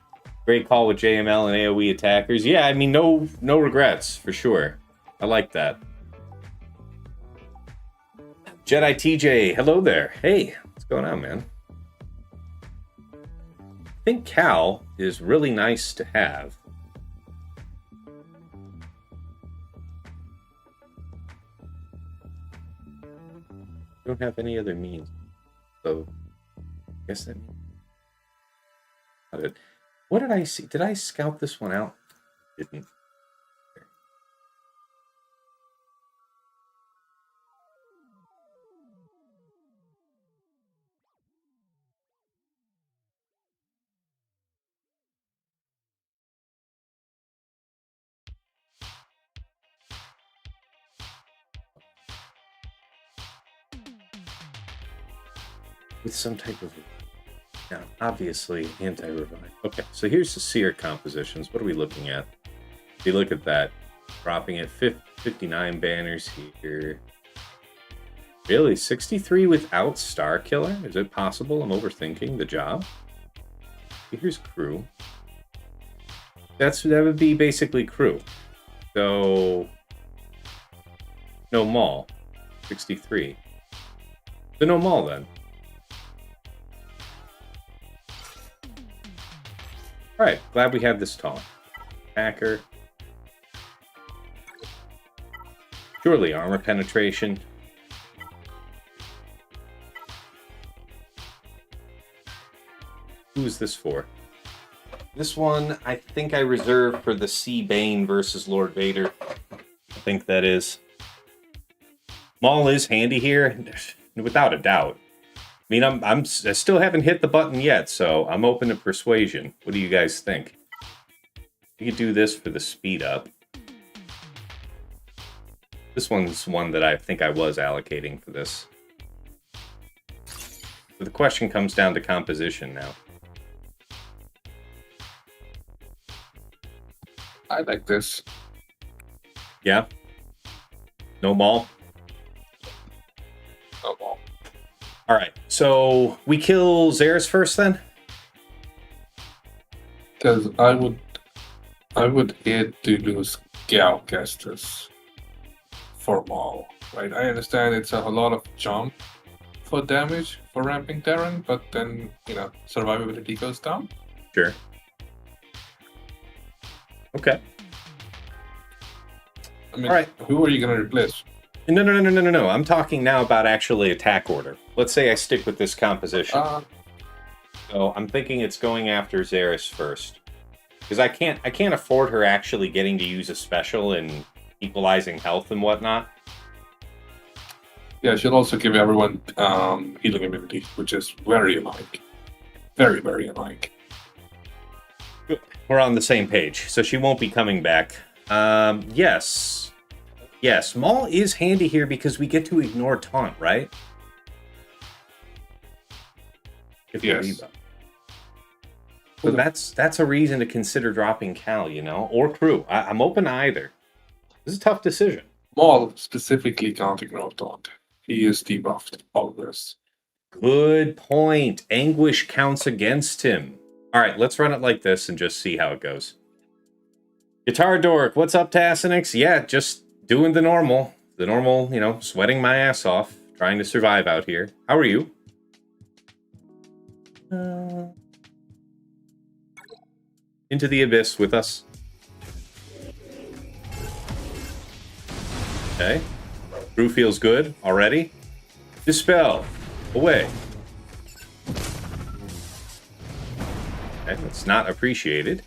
Great call with JML and AoE attackers. Yeah, I mean, no regrets, for sure. I like that. Jedi TJ, hello there. Hey, what's going on, man? I think Cal is really nice to have. Don't have any other means, so I guess that means. What did I see? Did I scout this one out? Didn't. With some type of, yeah, obviously anti-revive. Okay, so here's the Cere compositions. What are we looking at? If you look at that, dropping at 59 banners here. Really, 63 without Star Killer? Is it possible I'm overthinking the job? Here's Crew. That would be basically Crew. So no Maul, 63. So no Maul then. Alright, glad we had this talk. Hacker. Surely armor penetration. Who is this for? This one, I think I reserved for the C Bane versus Lord Vader. I think that is. Maul is handy here, without a doubt. I mean, I still haven't hit the button yet, so I'm open to persuasion. What do you guys think? You could do this for the speed up. This one's one that I think I was allocating for this. But the question comes down to composition now. I like this. Yeah? No Maul? No Maul. Alright, so we kill Cere's first then? Because I would hate to lose Gal casters for Maul, right? I understand it's a lot of jump for damage for ramping Terran, but then, survivability goes down. Sure. Okay. I mean, All right. Who are you going to replace? No. I'm talking now about actually attack order. Let's say I stick with this composition. So I'm thinking it's going after Xeris first. Because I can't afford her actually getting to use a special and equalizing health and whatnot. Yeah, she'll also give everyone healing immunity, which is very annoying. Very, very annoying. We're on the same page, so she won't be coming back. Yes. Yes, Maul is handy here because we get to ignore taunt, right? If we Yes. rebuff. So that's a reason to consider dropping Cal, or crew. I'm open to either. This is a tough decision. Maul specifically can't ignore taunt. He is debuffed always. Good point. Anguish counts against him. All right, let's run it like this and just see how it goes. Guitar Dork, what's up, Tassenix? Yeah, just doing the normal. Sweating my ass off, trying to survive out here. How are you? Into the abyss with us. Okay. Brew feels good already. Dispel. Away. Okay, that's not appreciated.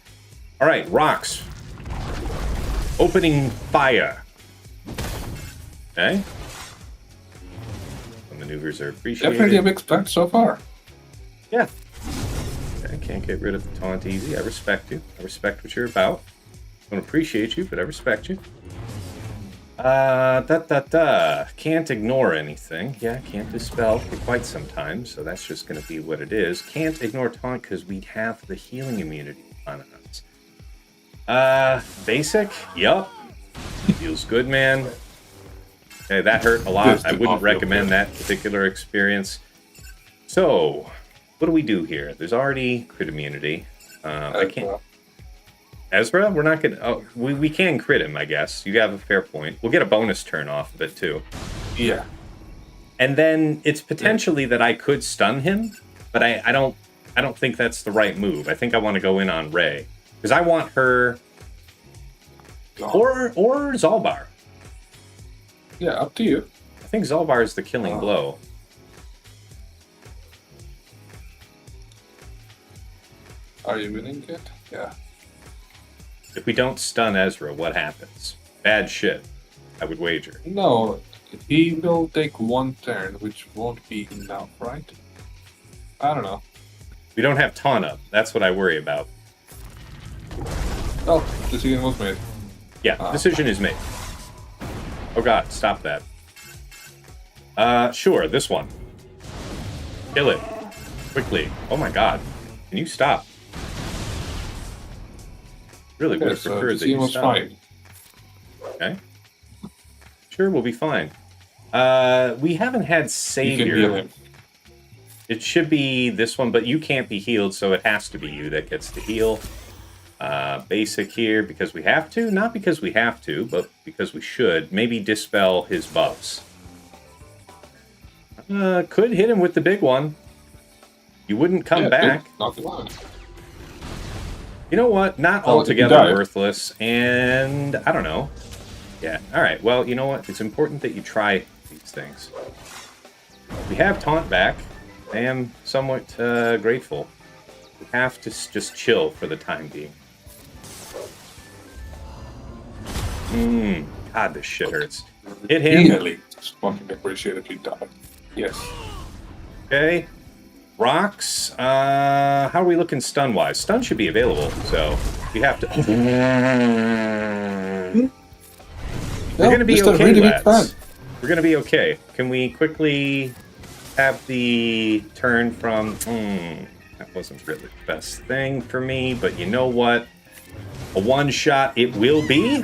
Alright, rocks. Opening fire. Okay. The maneuvers are appreciated. Definitely a big split so far. Yeah. Okay, can't get rid of the taunt easy. I respect you. I respect what you're about. I don't appreciate you, but I respect you. Can't ignore anything. Yeah, can't dispel for quite some time, so that's just going to be what it is. Can't ignore taunt because we have the healing immunity on us. Basic? Yup. Feels good, man. Okay, that hurt a lot. I wouldn't recommend that particular experience. So, what do we do here? There's already crit immunity. I can't... EEzra? We're not gonna... Oh, we can crit him, I guess. You have a fair point. We'll get a bonus turn off of it, too. Yeah. And then it's potentially that I could stun him, but I don't think that's the right move. I think I want to go in on Rey. Because I want her... Or Zalbar. Yeah, up to you. I think Zalbar is the killing blow. Are you winning it? Yeah. If we don't stun EEzra, what happens? Bad shit, I would wager. No, he will take one turn, which won't be enough, right? I don't know. We don't have taunt up. That's what I worry about. Oh, decision was made. Yeah, decision is made. Oh god, stop that. Sure, this one. Kill it. Quickly. Oh my god. Can you stop? Really would have preferred that you was stop. fine. Okay. Sure, we'll be fine. We haven't had You Savior. can heal him. It should be this one, but you can't be healed, so it has to be you that gets to heal. Basic here because we have to. Not because we have to, but because we should. Maybe dispel his buffs. Could hit him with the big one. You wouldn't come back. Not the one. You know what? Not Well, altogether worthless, and I don't know. Yeah, alright, well, you know what? It's important that you try these things. We have taunt back. I am somewhat grateful. We have to just chill for the time being. God, this shit hurts. Hit him. Really, just fucking appreciate if you die. Yes. Okay. Rocks. How are we looking stun-wise? Stun should be available, so we have to... We're going to be okay, lads. We're going to be okay. Can we quickly have the turn from... that wasn't really the best thing for me, but you know what? A one-shot it will be,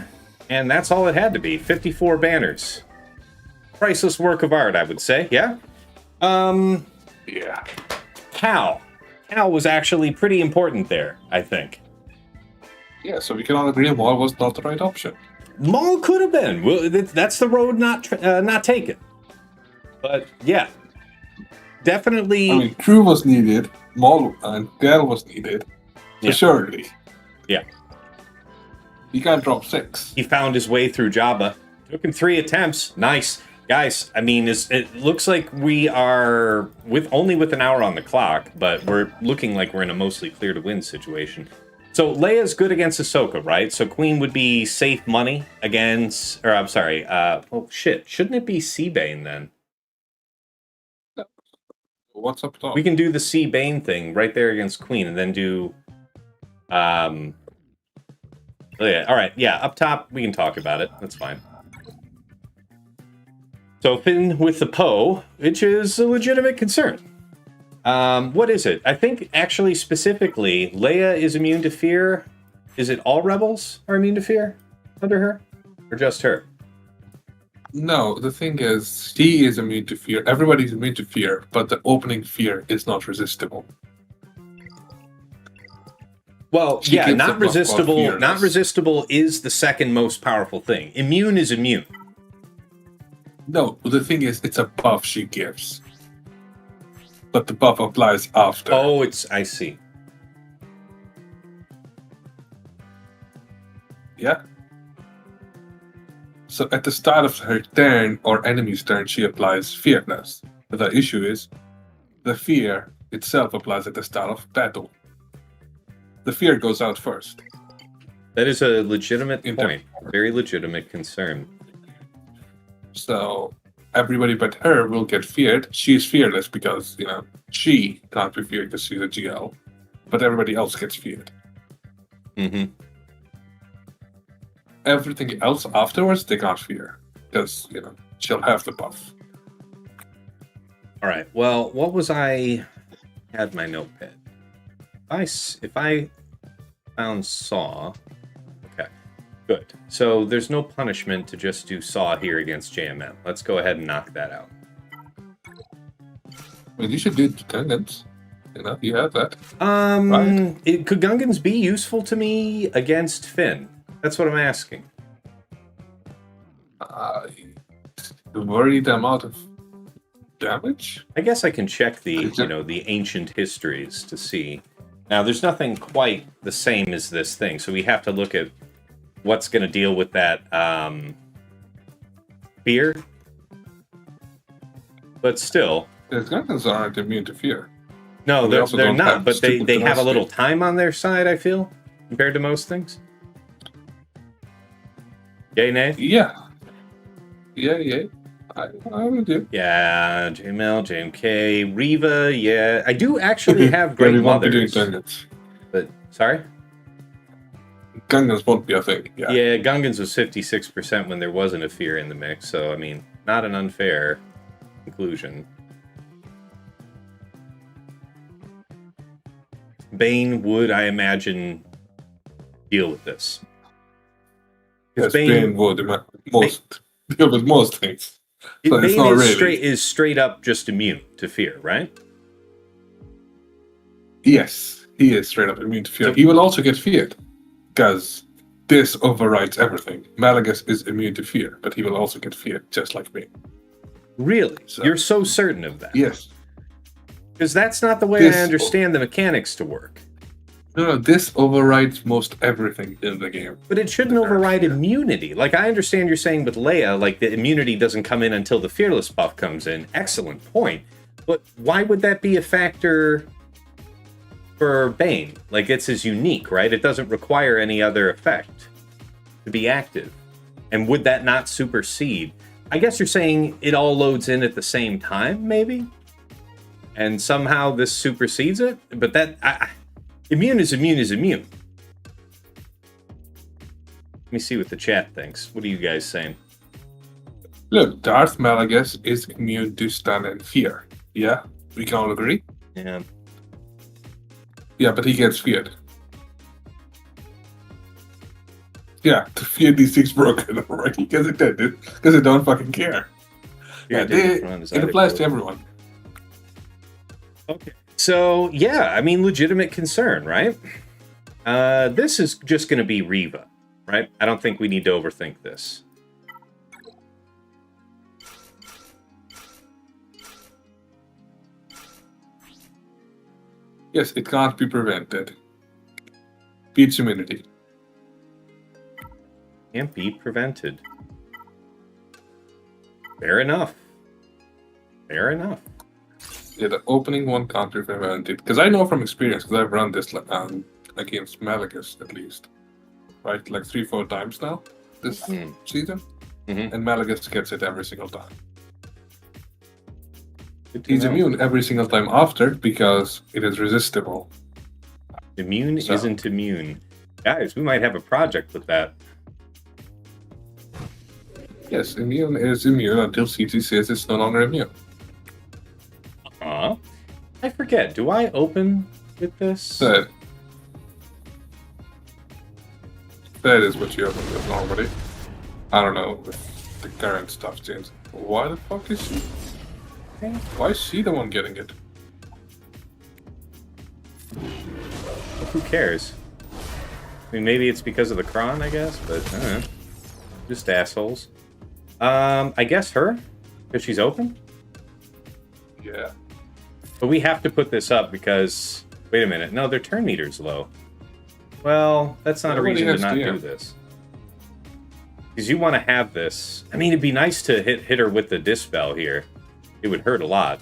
and that's all it had to be. 54 banners. Priceless work of art, I would say, yeah? Yeah. Cal. Cal was actually pretty important there, I think. Yeah, so we can all agree Maul was not the right option. Maul could have been. Well, that's the road not taken. But, yeah. Definitely... I mean, Crew was needed, Maul and Gal was needed, Yeah. assuredly. Yeah. He can't drop 6. He found his way through Jabba. Took him 3 attempts. Nice. Guys, I mean, it looks like we are only with an hour on the clock, but we're looking like we're in a mostly clear to win situation. So Leia's good against Ahsoka, right? So Queen would be safe money against, or I'm sorry, oh shit, shouldn't it be Bane then? What's up top? We can do the Bane thing right there against Queen, and then do, oh yeah, all right, yeah, up top we can talk about it. That's fine. So Finn with the Poe, which is a legitimate concern. What is it? I think actually specifically, Leia is immune to fear. Is it all rebels are immune to fear under her, or just her? No, the thing is, she is immune to fear. Everybody's immune to fear, but the opening fear is not resistible. Well, She yeah, gives not a buff of resistible. fearless. Not resistible is the second most powerful thing. Immune is immune. No, the thing is, it's a buff she gives. But the buff applies after. Oh, I see. Yeah? So at the start of her turn or enemy's turn, she applies fearless. But the issue is, the fear itself applies at the start of battle. The fear goes out first. That is a legitimate point. Very legitimate concern. So everybody but her will get feared. She's fearless because, she can't be feared because she's a GL. But everybody else gets feared. Mm-hmm. Everything else afterwards, they can't fear. Because, she'll have the buff. All right. Well, what was I had my notepad? If I found Saw, okay, good. So there's no punishment to just do Saw here against JMM. Let's go ahead and knock that out. I mean, you should do Gungans. You have that. Right? Could Gungans be useful to me against Finn? That's what I'm asking. Worry the amount of damage? I guess I can check the, the ancient histories to see. Now, there's nothing quite the same as this thing, so we have to look at what's going to deal with that fear. But still... The Gungans aren't immune to fear. No, they're not, but they have a little tenacity. time on their side, I feel, compared to most things. Yay, nay? Yeah. I would do. Yeah, JML, JMK, Riva, yeah. I do actually have great we won't be doing mothers. Gungans. But, sorry? Gungans won't be a thing. Yeah. Yeah, Gungans was 56% when there wasn't a fear in the mix, so, I mean, not an unfair conclusion. Bane would, I imagine, deal with this. Yes, Bane would deal with most things. So it's Bane not is really. straight up just immune to fear, right? Yes, he is straight up immune to fear. He will also get feared, because this overrides everything. Malagus is immune to fear, but he will also get feared, just like me. Really? So- You're so certain of that? Yes. Because that's not the way This- I understand the mechanics to work. No, this overrides most everything in the game. But it shouldn't override immunity. Like, I understand you're saying with Leia, like, the immunity doesn't come in until the Fearless buff comes in. Excellent point. But why would that be a factor for Bane? Like, it's as unique, right? It doesn't require any other effect to be active. And would that not supersede? I guess you're saying it all loads in at the same time, maybe? And somehow this supersedes it? But that... immune is immune is immune. Let me see what the chat thinks. What are you guys saying? Look, Darth Malagus is immune to stun and fear. Yeah, we can all agree. Yeah. Yeah, but he gets feared. Yeah, the fear D6 broken already because it did it. Because they don't fucking care. Yeah, it applies to everyone. Okay. So, yeah, I mean, legitimate concern, right? This is just going to be Riva, right? I don't think we need to overthink this. Yes, it can't be prevented. Beats immunity. Can't be prevented. Fair enough. Fair enough. Yeah, the opening one can't be prevented. Because I know from experience, because I've run this against Malagus at least. Right? Like 3-4 times now this season. Mm-hmm. And Malagus gets it every single time. He's immune every single time after because it is resistible. Immune isn't immune. Guys, we might have a project with that. Yes, immune is immune until CT says it's no longer immune. I forget. Do I open with this? That is what you open with normally. I don't know if the current stuff changed. Why the fuck is she? Why is she the one getting it? Well, who cares? I mean, maybe it's because of the Kron, I guess, but I don't know. Just assholes. I guess her? Because she's open? Yeah. But we have to put this up because... Wait a minute. No, their turn meter's low. Well, that's not a reason to not do this. Because you want to have this... I mean, it'd be nice to hit her with the Dispel here. It would hurt a lot.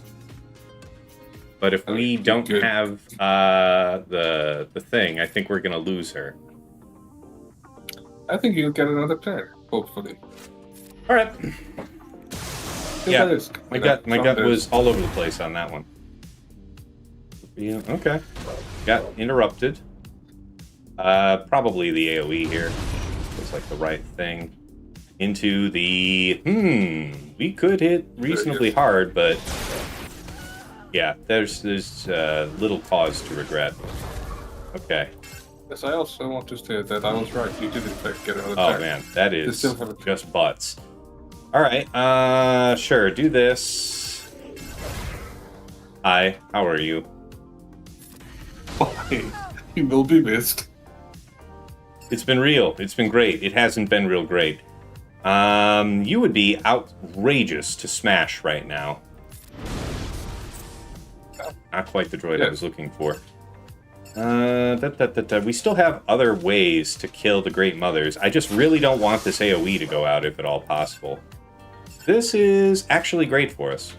But if we don't have the thing, I think we're going to lose her. I think you'll get another turn, hopefully. All right. Yeah, my gut there. was all over the place on that one. Yeah, okay. Got interrupted. Probably the AoE here. Looks like the right thing. Into the... We could hit reasonably hard, but... Yeah, there's little cause to regret. Okay. Yes, I also want to state that I was right. You did in fact get another Oh turn. man, that is just butts. Alright, sure, do this. Hi, how are you? Why? You will be missed. It's been real. It's been great. It hasn't been real great. You would be outrageous to smash right now. Not quite the droid I was looking for. We still have other ways to kill the Great Mothers. I just really don't want this AoE to go out if at all possible. This is actually great for us.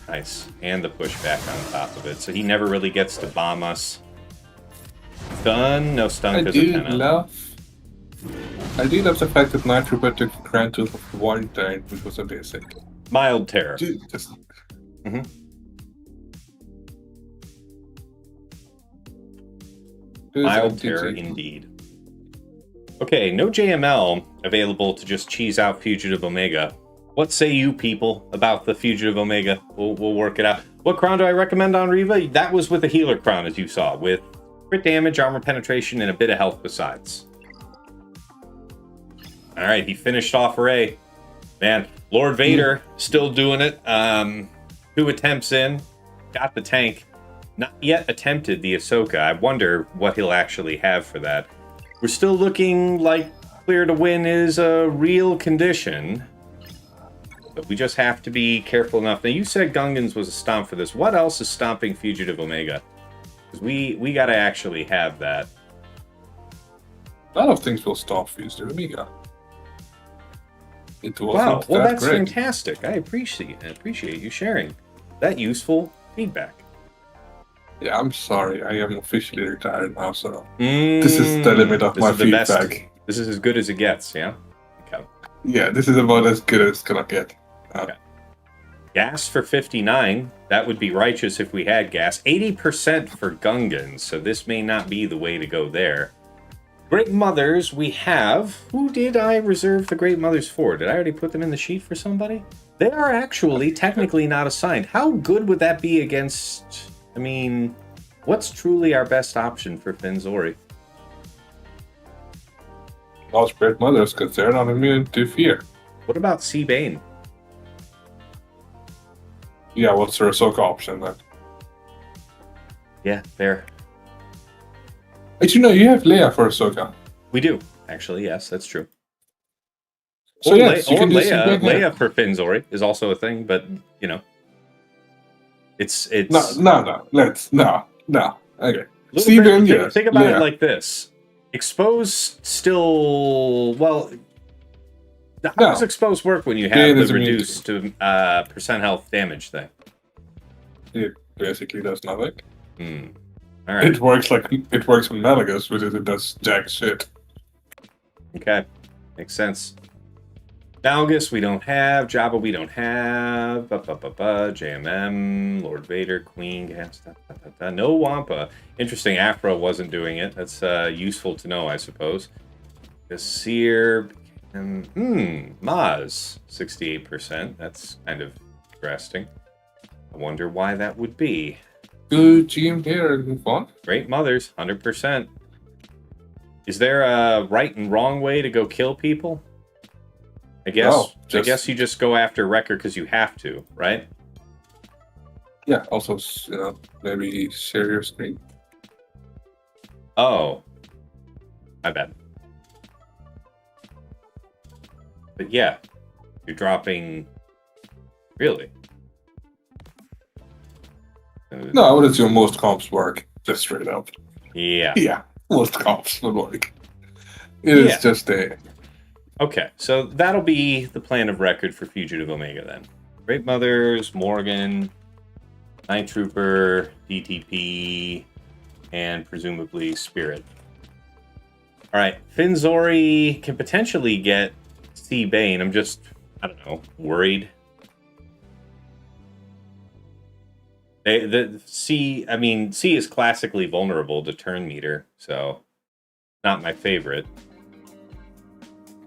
Nice. And the pushback on top of it. So he never really gets to bomb us. Stun? No stun because of Penna. I do love the fact that Night Trooper took granted of one turn, which was a basic. Mild terror. Mild terror indeed. Okay, no JML available to just cheese out Fugitive Omega. What say you people about the Fugitive Omega? We'll work it out. What crown do I recommend on Riva? That was with the healer crown, as you saw, with crit damage, armor penetration, and a bit of health besides. Alright, he finished off Rey. Man, Lord Vader still doing it. 2 attempts in. Got the tank. Not yet attempted the Ahsoka. I wonder what he'll actually have for that. We're still looking like clear to win is a real condition. But we just have to be careful enough. Now, you said Gungans was a stomp for this. What else is stomping Fugitive Omega? Because we got to actually have that. A lot of things will stop Fugitive Omega. Wow, well that's great. Fantastic. I appreciate you sharing that useful feedback. Yeah, I'm sorry. I am officially retired now, so this is the limit of my feedback. This is as good as it gets, yeah? Okay. Yeah, this is about as good as it's gonna get. Okay. Gas for 59. That would be righteous if we had gas. 80% for Gungans, so this may not be the way to go there. Great Mothers, we have... Who did I reserve the Great Mothers for? Did I already put them in the sheet for somebody? They are actually technically not assigned. How good would that be against... I mean, what's truly our best option for Finzori? Lost Great Mothers, because they're not immune to fear. What about C. Bane? Yeah, what's their Ahsoka option then? Yeah, fair. Actually, no, you have Leia for Ahsoka. We do, actually, yes, that's true. So or yes, you can do Leia, C-Bane here. Leia for Finzori is also a thing, but, you know. It's... No. Okay. Little C-Bane, bit- yes. Think about Leia. it like this. Expose still... Well... How does Expose work when you have Bane the is immune reduced to percent health damage thing? It basically does nothing. All right. It works on Malagas, which is it does jack shit. Okay. Makes sense. Malgus we don't have. Jabba we don't have. JMM, Lord Vader, Queen, Gas, no Wampa. Interesting, Afro wasn't doing it. That's useful to know, I suppose. Cere, Maz, 68%. That's kind of interesting. I wonder why that would be. Good GM here and move on. Great Mothers, 100%. Is there a right and wrong way to go kill people? I guess you just go after Wrecker because you have to, right? Yeah, also, maybe share your screen. Oh. My bad. But yeah, you're dropping... Really? No, I would assume most comps work, just straight up. Yeah. Yeah, most comps would work. It is just a... Okay, so that'll be the plan of record for Fugitive Omega then. Great Mothers, Morgan, Night Trooper, DTP, and presumably Spirit. Alright, Finzori can potentially get C. Bane. I'm just, I don't know, worried. C is classically vulnerable to turn meter, so not my favorite.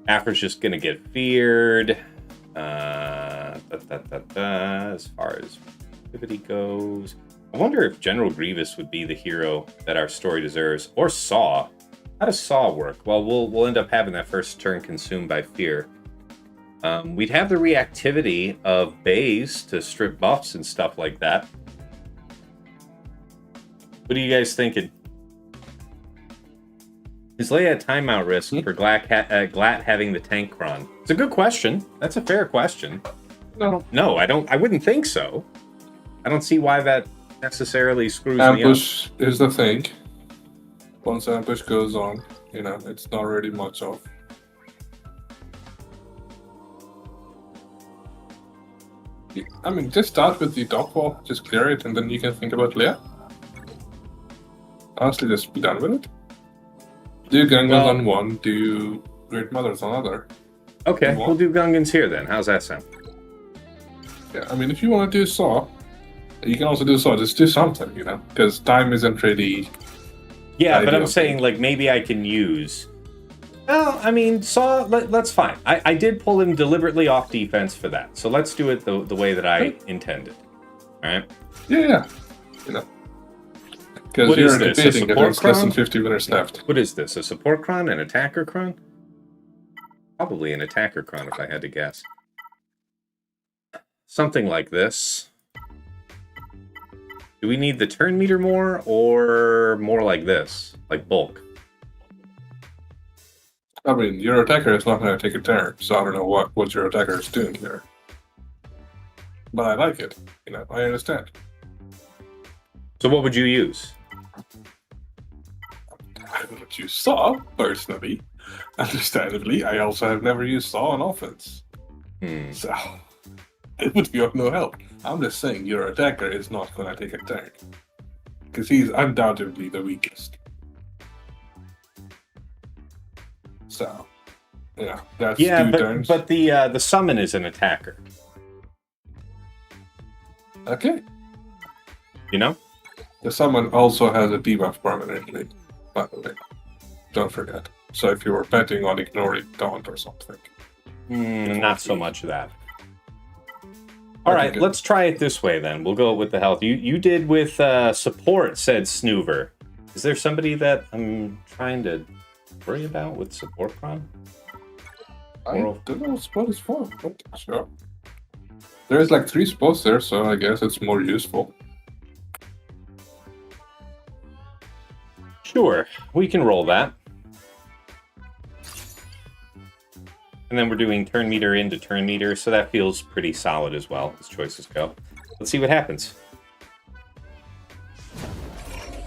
Afro's just gonna get feared. As far as activity goes, I wonder if General Grievous would be the hero that our story deserves, or Saw. How does Saw work? Well, we'll end up having that first turn consumed by fear. We'd have the reactivity of bays to strip buffs and stuff like that. What are you guys thinking? Is Leia a timeout risk for Glat having the tank cron? It's a good question. That's a fair question. No, I don't. I wouldn't think so. I don't see why that necessarily screws me up. Ambush is the thing. Once ambush goes on, it's not really much of. I mean, just start with the top wall, just clear it, and then you can think about Leia. Honestly, just be done with it. Do Gungans on one, do Great Mothers on other. Okay, we'll do Gungans here then. How's that sound? Yeah, I mean, if you want to do Saw, you can also do Saw. Just do something, because time isn't really... Yeah, but I'm saying, like, maybe I can use... Well, I mean, Saw, that's fine. I did pull him deliberately off defense for that. So let's do it the way that I intended. All right? Yeah. Because you're debating against less than 50 minutes left. What is this? A support cron? An attacker cron? Probably an attacker cron, if I had to guess. Something like this. Do we need the turn meter more, or more like this? Like bulk? I mean, your attacker is not going to take a turn, so I don't know what your attacker is doing here. But I like it. I understand. So what would you use? I would use Saw, personally. Understandably, I also have never used Saw on offense. So, it would be of no help. I'm just saying your attacker is not going to take a turn. Because he's undoubtedly the weakest. So, that's 2 turns. But the summon is an attacker. Okay. You know? The summon also has a debuff permanently, by the way. don't forget. So if you were betting on ignoring Taunt or something. Not so much of that. All right, let's try it this way then. We'll go with the health. You did with support, said Snoover. Is there somebody that I'm trying to worry about with support prom? I don't know what spot is for, but sure. There's like 3 spots there, so I guess it's more useful. Sure, we can roll that. And then we're doing turn meter into turn meter, so that feels pretty solid as well, as choices go. Let's see what happens.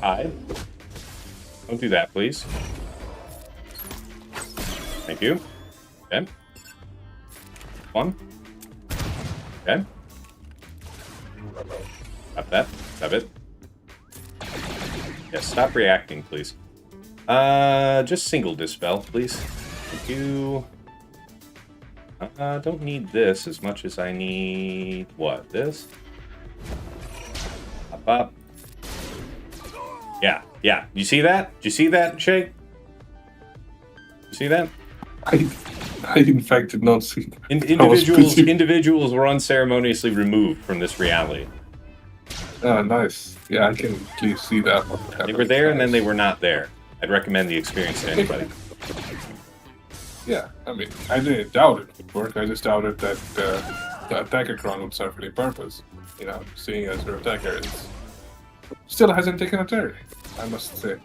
Hi. Don't do that, please. Thank you. Okay. 1. Okay. Stop that. Stop it. Yes, stop reacting, please. Just single dispel, please. Thank you. Don't need this as much as I need... What? This? Up, up. Yeah, yeah. You see that? Did you see that, Shay? You see that? I in fact did not see that. Individuals were unceremoniously removed from this reality. Oh, nice. Yeah, I can clearly see that. They were there and then they were not there. I'd recommend the experience to anybody. Yeah, I mean, I didn't doubt it would work. I just doubted that the attacker cron would serve any purpose. You know, seeing as your attacker still hasn't taken a turn, I must say.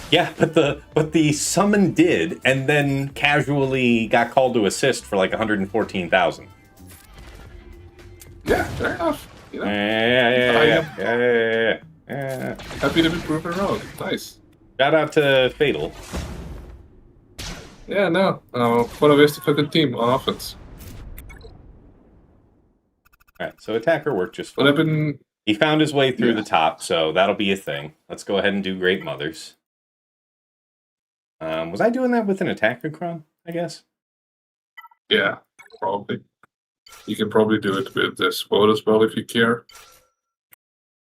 Yeah, but the summon did, and then casually got called to assist for like 114,000. Yeah, fair enough. You know, Yeah. Happy to be proven wrong. Nice. Shout out to Fatal. Yeah, no. What a waste of a good team on offense. Alright, so attacker worked just fine. He found his way through the top, so that'll be a thing. Let's go ahead and do Great Mothers. Was I doing that with an attacker cron, I guess? Yeah, probably. You can probably do it with this spot as well if you care.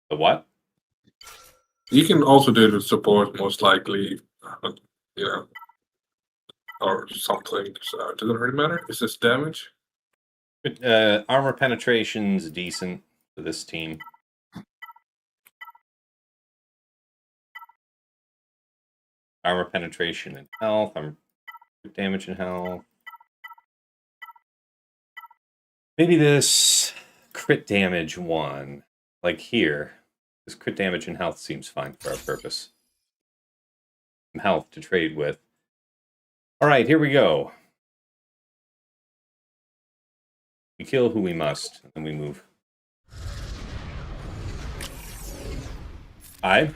The what? You can also do it with support, most likely. You know. Or something, so it doesn't really matter. Is this damage? Armor penetration's decent for this team. Armor penetration and health. Damage and health. Maybe this crit damage one, like here. This crit damage and health seems fine for our purpose. Some health to trade with. All right, here we go. We kill who we must, and we move. I'm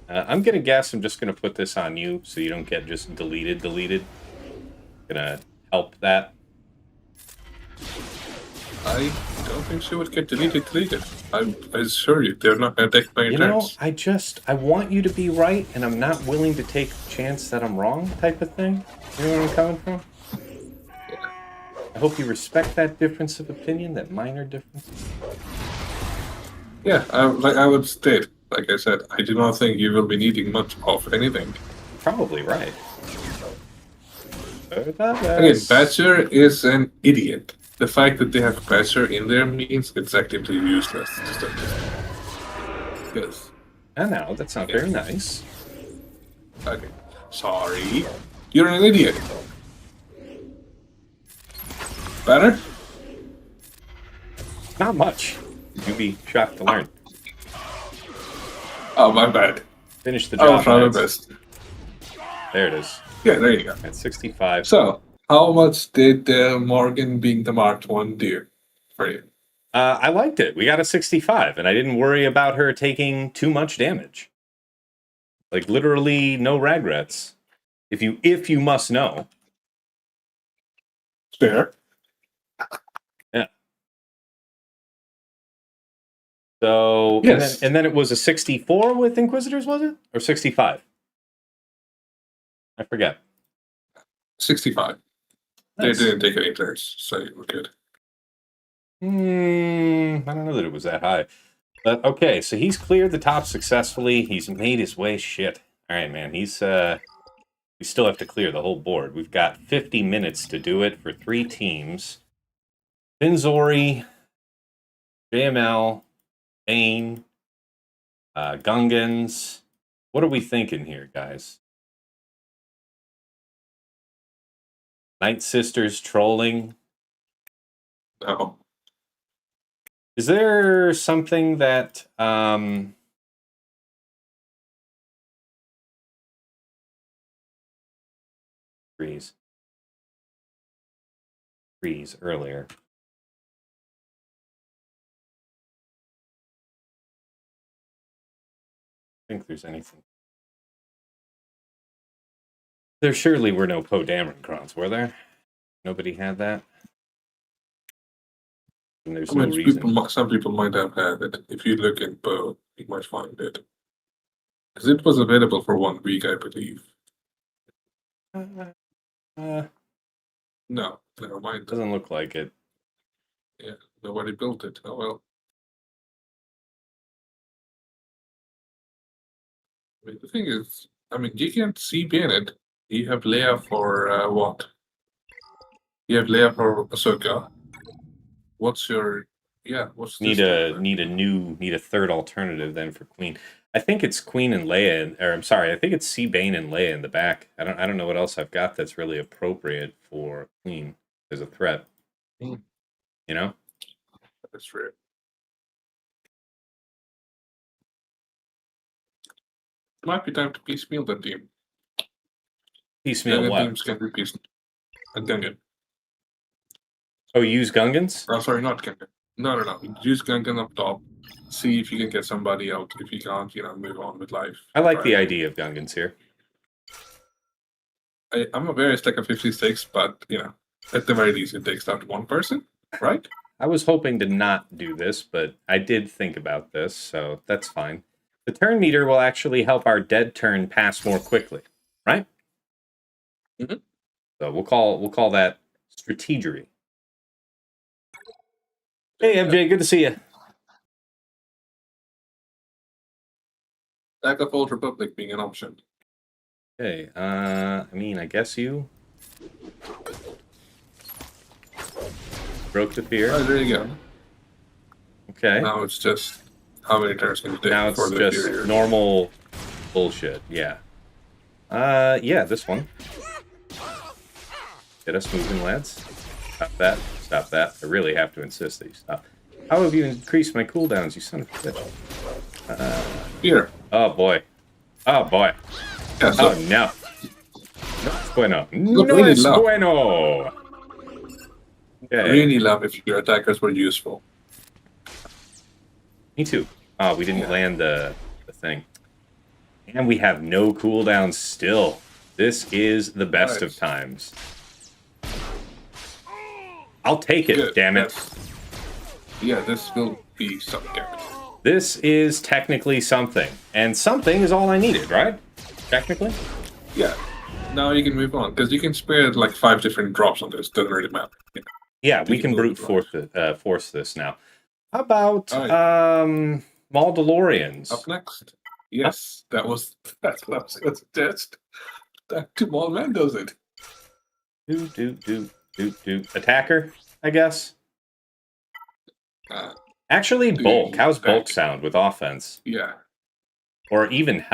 gonna guess I'm just gonna put this on you, so you don't get just deleted. Gonna help that. I don't think she would get deleted. I assure you, they're not gonna take my turns. I want you to be right, and I'm not willing to take the chance that I'm wrong, type of thing. You know where I'm coming from? Yeah. I hope you respect that difference of opinion, that minor difference. Yeah, like I would state, like I said, I do not think you will be needing much of anything. Probably right. Again, Badger is an idiot. The fact that they have Badger in there means it's actively useless. Yes. I know, that's not very nice. Okay. Sorry. You're an idiot. Better? Not much. You'd be shocked to learn. Oh, my bad. Finish the job. I'll try my best. There it is. Yeah, there you go. At 65. So, how much did Morgan being the Marked One do for you? I liked it. We got a 65, and I didn't worry about her taking too much damage. Like, literally no regrets. If you must know. Fair. Yeah. So, yes. and then it was a 64 with Inquisitors, was it? Or 65? I forget. 65. Nice. They didn't take any turns, so you were good. I don't know that it was that high. But okay, so he's cleared the top successfully. He's made his way. Shit. All right, man. He's we still have to clear the whole board. We've got 50 minutes to do it for 3 teams. Finzori, JML, Bane, Gungans. What are we thinking here, guys? Night Sisters trolling. No. Is there something that freeze earlier? I think there's anything. There surely were no Poe Dameron crons, were there? Nobody had that? And there's no reason. Some people might have had it. If you look in Poe, you might find it. Because it was available for 1 week, I believe. No, never mind. Doesn't look like it. Yeah, nobody built it. Oh well. I mean, the thing is, I mean, you can't see Bane. You have Leia for what? You have Leia for Ahsoka. What's your What's need a third alternative then for Queen. I think it's Queen and Leia, or I'm sorry, I think it's C Bane and Leia in the back. I don't know what else I've got that's really appropriate for Queen as a threat. You know? That's true. It might be time to piecemeal the team. Piecemeal what? Teams can be piecemeal. A Gungan. Oh, use Gungans? Oh, sorry, not Gungan. No. Use Gungan up top. See if you can get somebody out. If you can't, move on with life. I like the idea of Gungans here. I'm aware it's like a 56, but, at the very least, it takes down to 1 person, right? I was hoping to not do this, but I did think about this, so that's fine. The turn meter will actually help our dead turn pass more quickly, right? Mm-hmm. So we'll call that strategery. Hey, MJ, good to see you. Lack of Old Republic being an option. Okay, I mean, I guess you broke the fear. Oh, there you go. Okay. Now it's just how many turns can you take? Now it's just normal bullshit. Yeah. Yeah, this one. Get us moving, lads. Stop that. Stop that. I really have to insist that you stop. How have you increased my cooldowns, you son of a bitch? Here. Oh, boy. Oh, boy. Yeah, so oh, no. No es bueno. No es bueno. Okay. Really love if your attackers were useful. Me too. Oh, we didn't land the thing. And we have no cooldown still. This is the best of times. I'll take it, Good. damn it. Yeah, this will be something. This is technically something. And something is all I needed, right? Technically? Yeah. Now you can move on, because you can spare like 5 different drops on this. Doesn't really matter. Yeah, we can brute force this now. How about Maul DeLoreans? Up next. Yes, that's what I was going to suggest. That to Maul Mandos it. Do. Attacker, I guess. Actually, bulk. How's bulk sound with offense? Yeah. Or even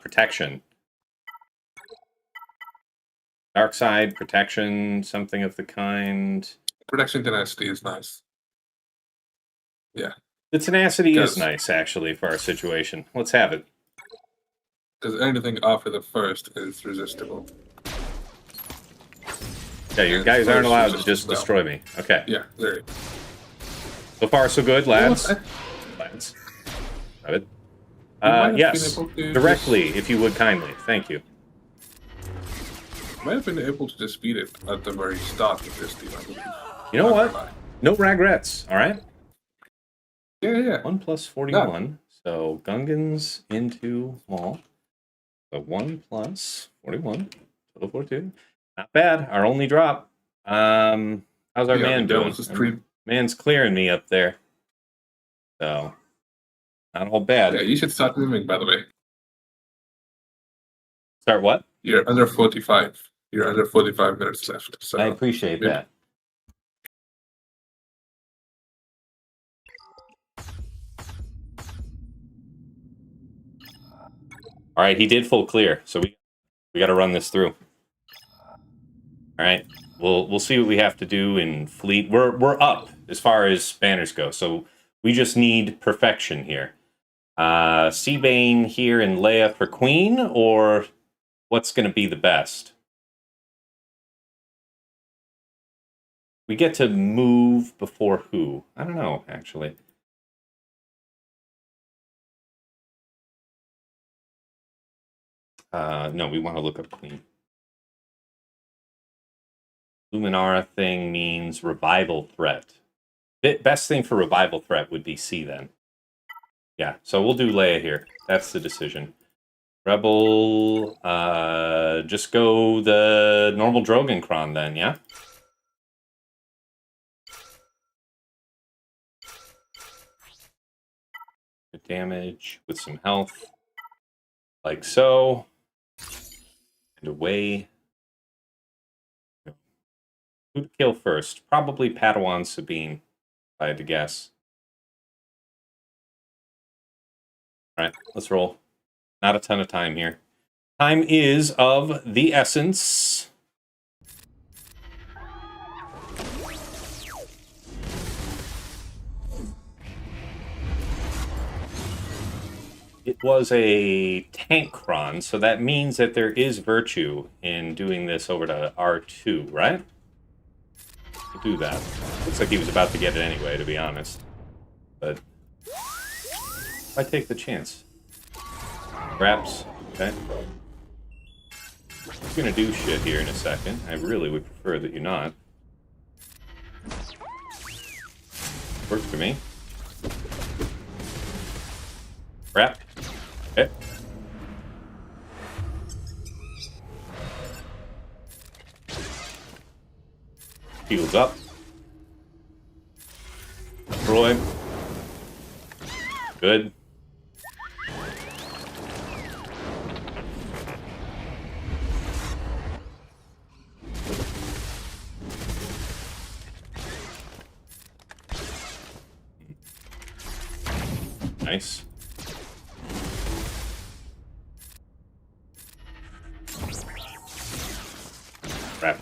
protection. Dark side, protection, something of the kind. Protection tenacity is nice. Yeah. The tenacity is nice, actually, for our situation. Let's have it. Because anything after the first is resistible. Yeah, you guys aren't allowed to just destroy me. Okay. Yeah, there you go. So far, so good, lads. Lads. Have it. Yes. Directly, if you would kindly. Thank you. Might have been able to just beat it at the very start of this team, I believe. You know what? No regrets, alright? Yeah. 1 plus 41. No. So Gungans into Maul. So 1 plus 41. Total 42. Not bad. Our only drop. How's our man doing? Man's clearing me up there. So, not all bad. Yeah, you should start moving, by the way. Start what? You're under 45. You're under 45 minutes left. So I appreciate that. All right, he did full clear, so we got to run this through. All right, we'll see what we have to do in fleet. We're up as far as banners go, so we just need perfection here. Bane here and Leia for queen, or what's going to be the best? We get to move before who? I don't know, actually. No, we want to look up queen. Luminara thing means revival threat. Best thing for revival threat would be C then. Yeah, so we'll do Leia here. That's the decision. Rebel, just go the normal Drogankron then, yeah? Good damage with some health. Like so. And away. Who to kill first? Probably Padawan Sabine, if I had to guess. Alright, let's roll. Not a ton of time here. Time is of the essence. It was a Tankron, so that means that there is virtue in doing this over to R2, right? We'll do that. Looks like he was about to get it anyway, to be honest. But I take the chance. Perhaps. Okay. I'm gonna do shit here in a second. I really would prefer that you not. Works for me. Crap. Okay. Heals up. Destroy. Good. Nice.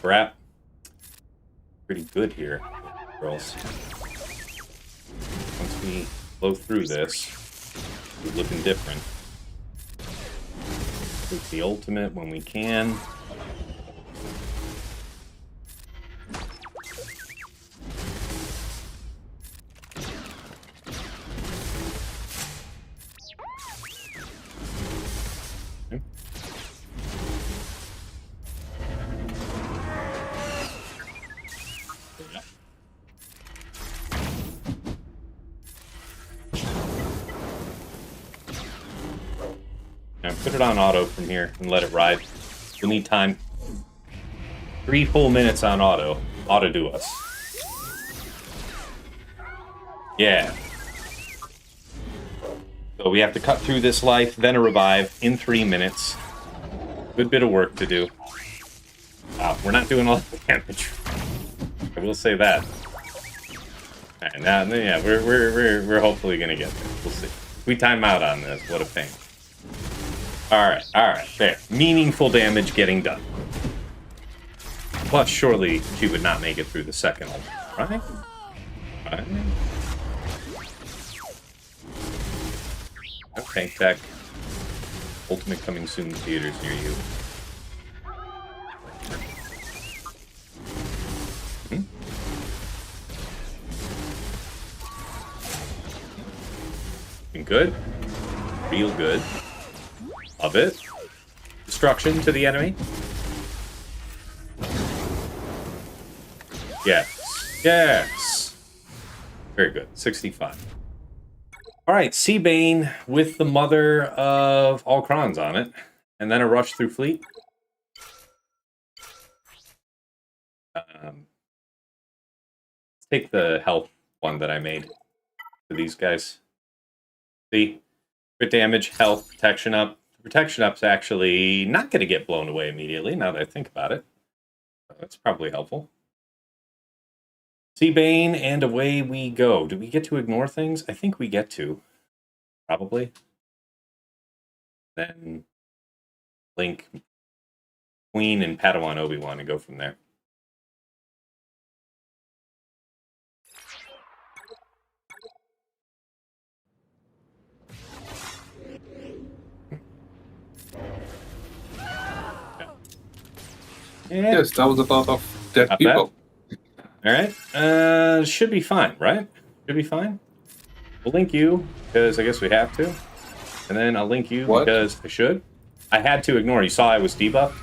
Wrap. Pretty good here, girls. Once we blow through this, we're looking different. Take the ultimate when we can. Put it on auto from here and let it ride. We'll need time. 3 full minutes on auto. Auto do us. Yeah. So we have to cut through this life, then a revive in 3 minutes. Good bit of work to do. Wow, we're not doing a lot of damage. I will say that. Alright, now, yeah, we're hopefully gonna get there. We'll see. If we time out on this, what a pain. Alright, there. Meaningful damage getting done. Plus, surely she would not make it through the second one, right? Right. Okay, tech. Ultimate coming soon to theaters near you. Been good. Real good. Love it. Destruction to the enemy. Yes. Very good. 65. Alright, Bane with the mother of all crons on it. And then a rush through fleet. Let's take the health one that I made for these guys. See? Crit damage, health, protection up. protection up's actually not going to get blown away immediately, now that I think about it. That's probably helpful. See Bane, and away we go. Do we get to ignore things? I think we get to. Probably. Then link Queen and Padawan Obi-Wan and go from there. Yeah. Yes, that was a lot of dead Not people. Bad. All right. Should be fine, right? Should be fine. We'll link you because I guess we have to. And then I'll link you because I should. I had to ignore. You saw I was debuffed.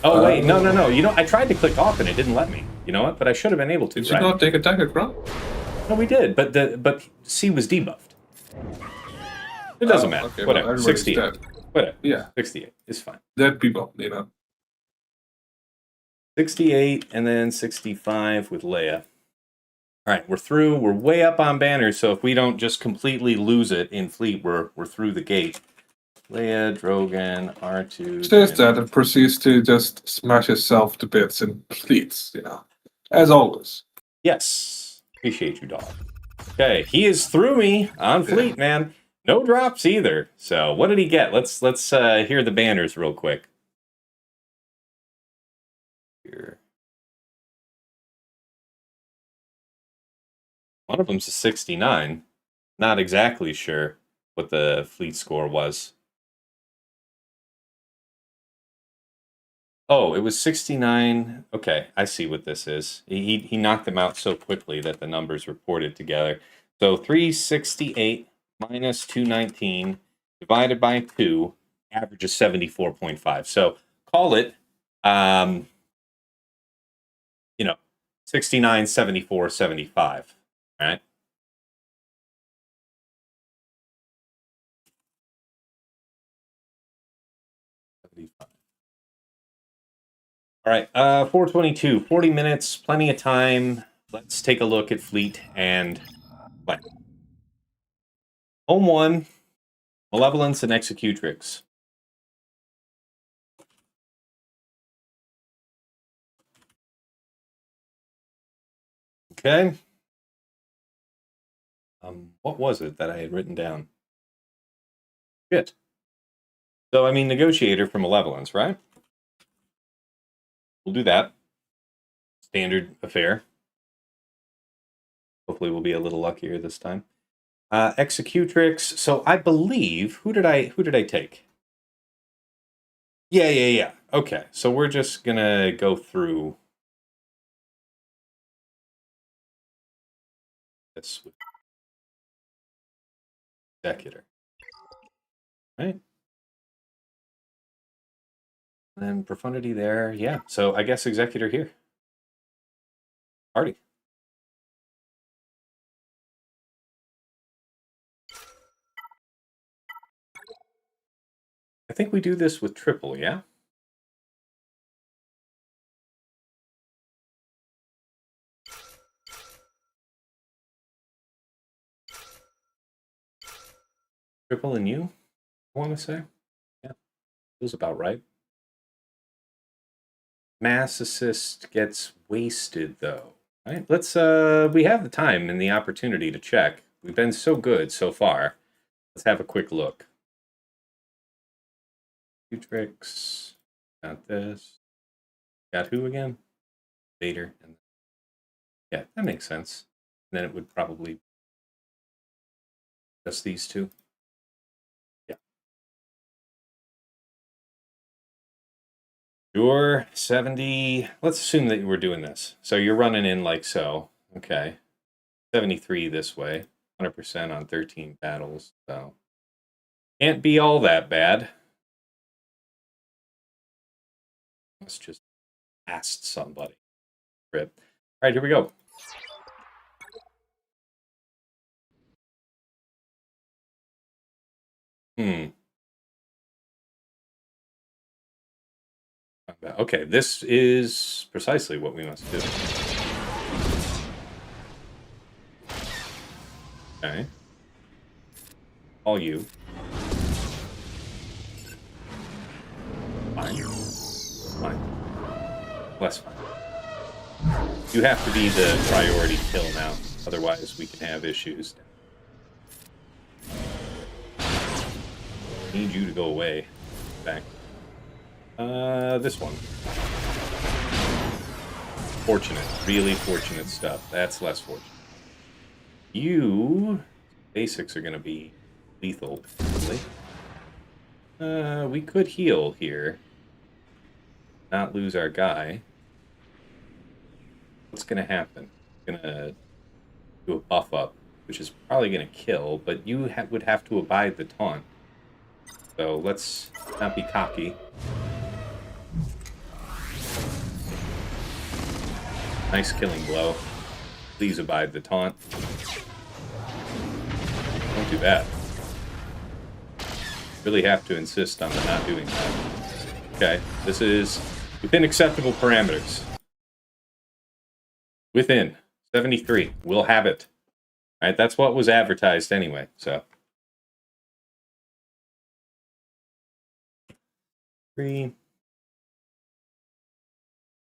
Oh, wait. No. You know, I tried to click off and it didn't let me. You know what? But I should have been able to, Did you not take a dagger crown? No, we did. But C was debuffed. It doesn't matter. Okay, whatever. well, 68. Whatever. Yeah. 68. It's fine. Dead people, you know. 68 and then 65 with Leia. All right, we're through. We're way up on banners, so if we don't just completely lose it in fleet, we're through the gate. Leia, Drogan, R2. Says that and proceeds to just smash itself to bits in fleets, you know. As always. Yes. Appreciate you, dog. Okay, he is through me on fleet, man. No drops either. So what did he get? Let's hear the banners real quick. Here. One of them's a 69. Not exactly sure what the fleet score was. Oh, it was 69. Okay, I see what this is. He knocked them out so quickly that the numbers reported together. So 368 minus 219 divided by 2 averages 74.5. So call it, 69, 74, 75. All right. All right, 422, 40 minutes, plenty of time. Let's take a look at fleet and plan. Home 1, Malevolence and Executrix. Okay. What was it that I had written down? Shit. So, I mean, Negotiator for Malevolence, right? We'll do that. Standard affair. Hopefully we'll be a little luckier this time. Executrix. So I believe, who did I take? Yeah. Okay, so we're just gonna go through this with Executor. Right? And then Profundity there. Yeah, so I guess Executor here. Party. I think we do this with triple, yeah? Triple and you, I want to say? Yeah, feels about right. Mass assist gets wasted, though. Right? Let's, we have the time and the opportunity to check. We've been so good so far. Let's have a quick look. Executrix. Got this. Got who again? Vader. And yeah, that makes sense. And then it would probably just these two. Yeah. Sure, 70. Let's assume that we're doing this. So you're running in like so. Okay. 73 this way. 100% on 13 battles. So can't be all that bad. Let's just ask somebody. All right, here we go. Okay, this is precisely what we must do. Okay. All you. fine. Fine. Less fine. You have to be the priority kill now, otherwise we can have issues. Need you to go away. Back. This one. Fortunate. Really fortunate stuff. That's less fortunate. You... Basics are going to be lethal, probably. We could heal here. Not lose our guy. What's going to happen? Going to do a buff up, which is probably going to kill, but you would have to abide the taunt. So let's not be cocky. Nice killing blow. Please abide the taunt. Don't do that. Really have to insist on the not doing that. Okay, this is within acceptable parameters. Within 73, we'll have it. All right, that's what was advertised anyway. So 3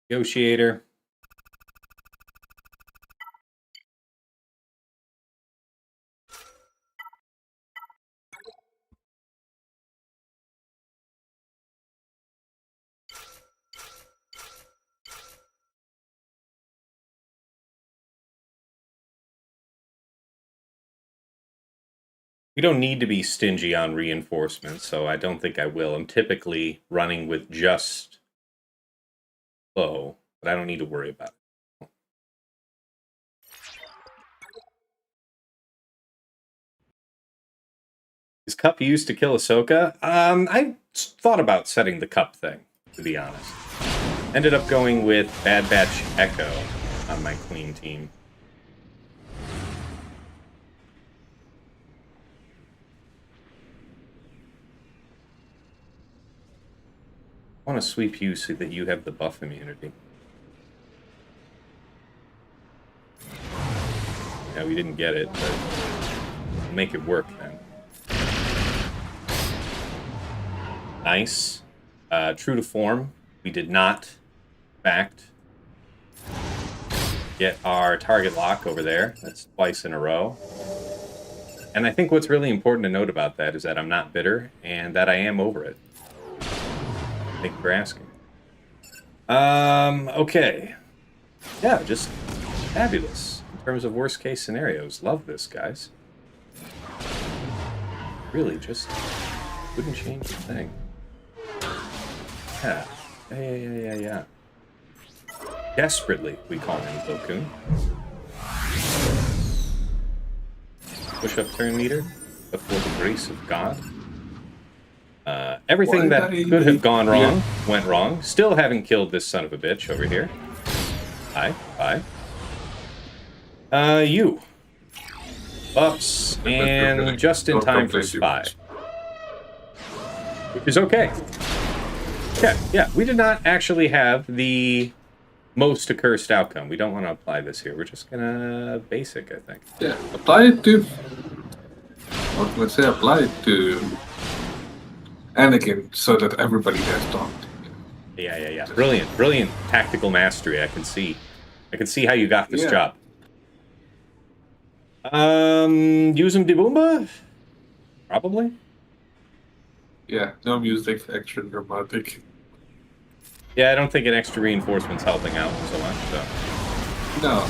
Negotiator. We don't need to be stingy on reinforcements, so I don't think I will. I'm typically running with just low, but I don't need to worry about it. Is Cup used to kill Ahsoka? I thought about setting the Cup thing, to be honest. Ended up going with Bad Batch Echo on my Queen team. I want to sweep you so that you have the buff immunity. Yeah, we didn't get it, but we'll make it work then. Nice. True to form, we did not, in fact, get our target lock over there. That's twice in a row. And I think what's really important to note about that is that I'm not bitter and that I am over it. Thank you for asking. Okay. Yeah, just fabulous. In terms of worst case scenarios. Love this, guys. Really, just wouldn't change a thing. Yeah. Yeah. Desperately, we call him Lokun. Push-up turn meter before the grace of God. Everything that could have gone wrong went wrong. Still haven't killed this son of a bitch over here. Bye. You. Buffs, and just in time for Spy. Which is okay. Yeah, we did not actually have the most accursed outcome. We don't want to apply this here. We're just gonna basic, I think. Yeah, apply it to... What would I say? Apply it to... Anakin, so that everybody has talked. Yeah. Brilliant tactical mastery. I can see how you got this job. Use him Debumba? Probably. Yeah, no music, extra dramatic. Yeah, I don't think an extra reinforcement's helping out so much. So. No.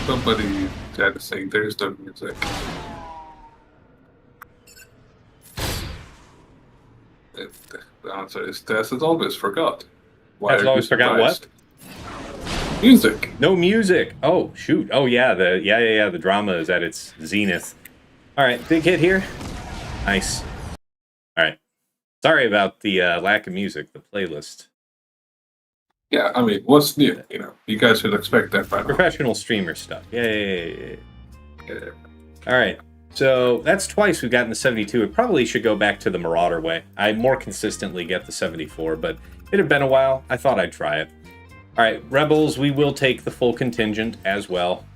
Somebody had to say there's no music. The answer is Tess has always forgot. Why has always forgot what? Music. No music. Oh shoot. Oh yeah. The drama is at its zenith. All right, big hit here. Nice. All right. Sorry about the lack of music. The playlist. Yeah, I mean, what's new? You know, you guys should expect that by now. Professional streamer stuff. Yeah. All right. So that's twice we've gotten the 72. It probably should go back to the Marauder way. I more consistently get the 74, but it had been a while. I thought I'd try it. All right, Rebels, we will take the full contingent as well.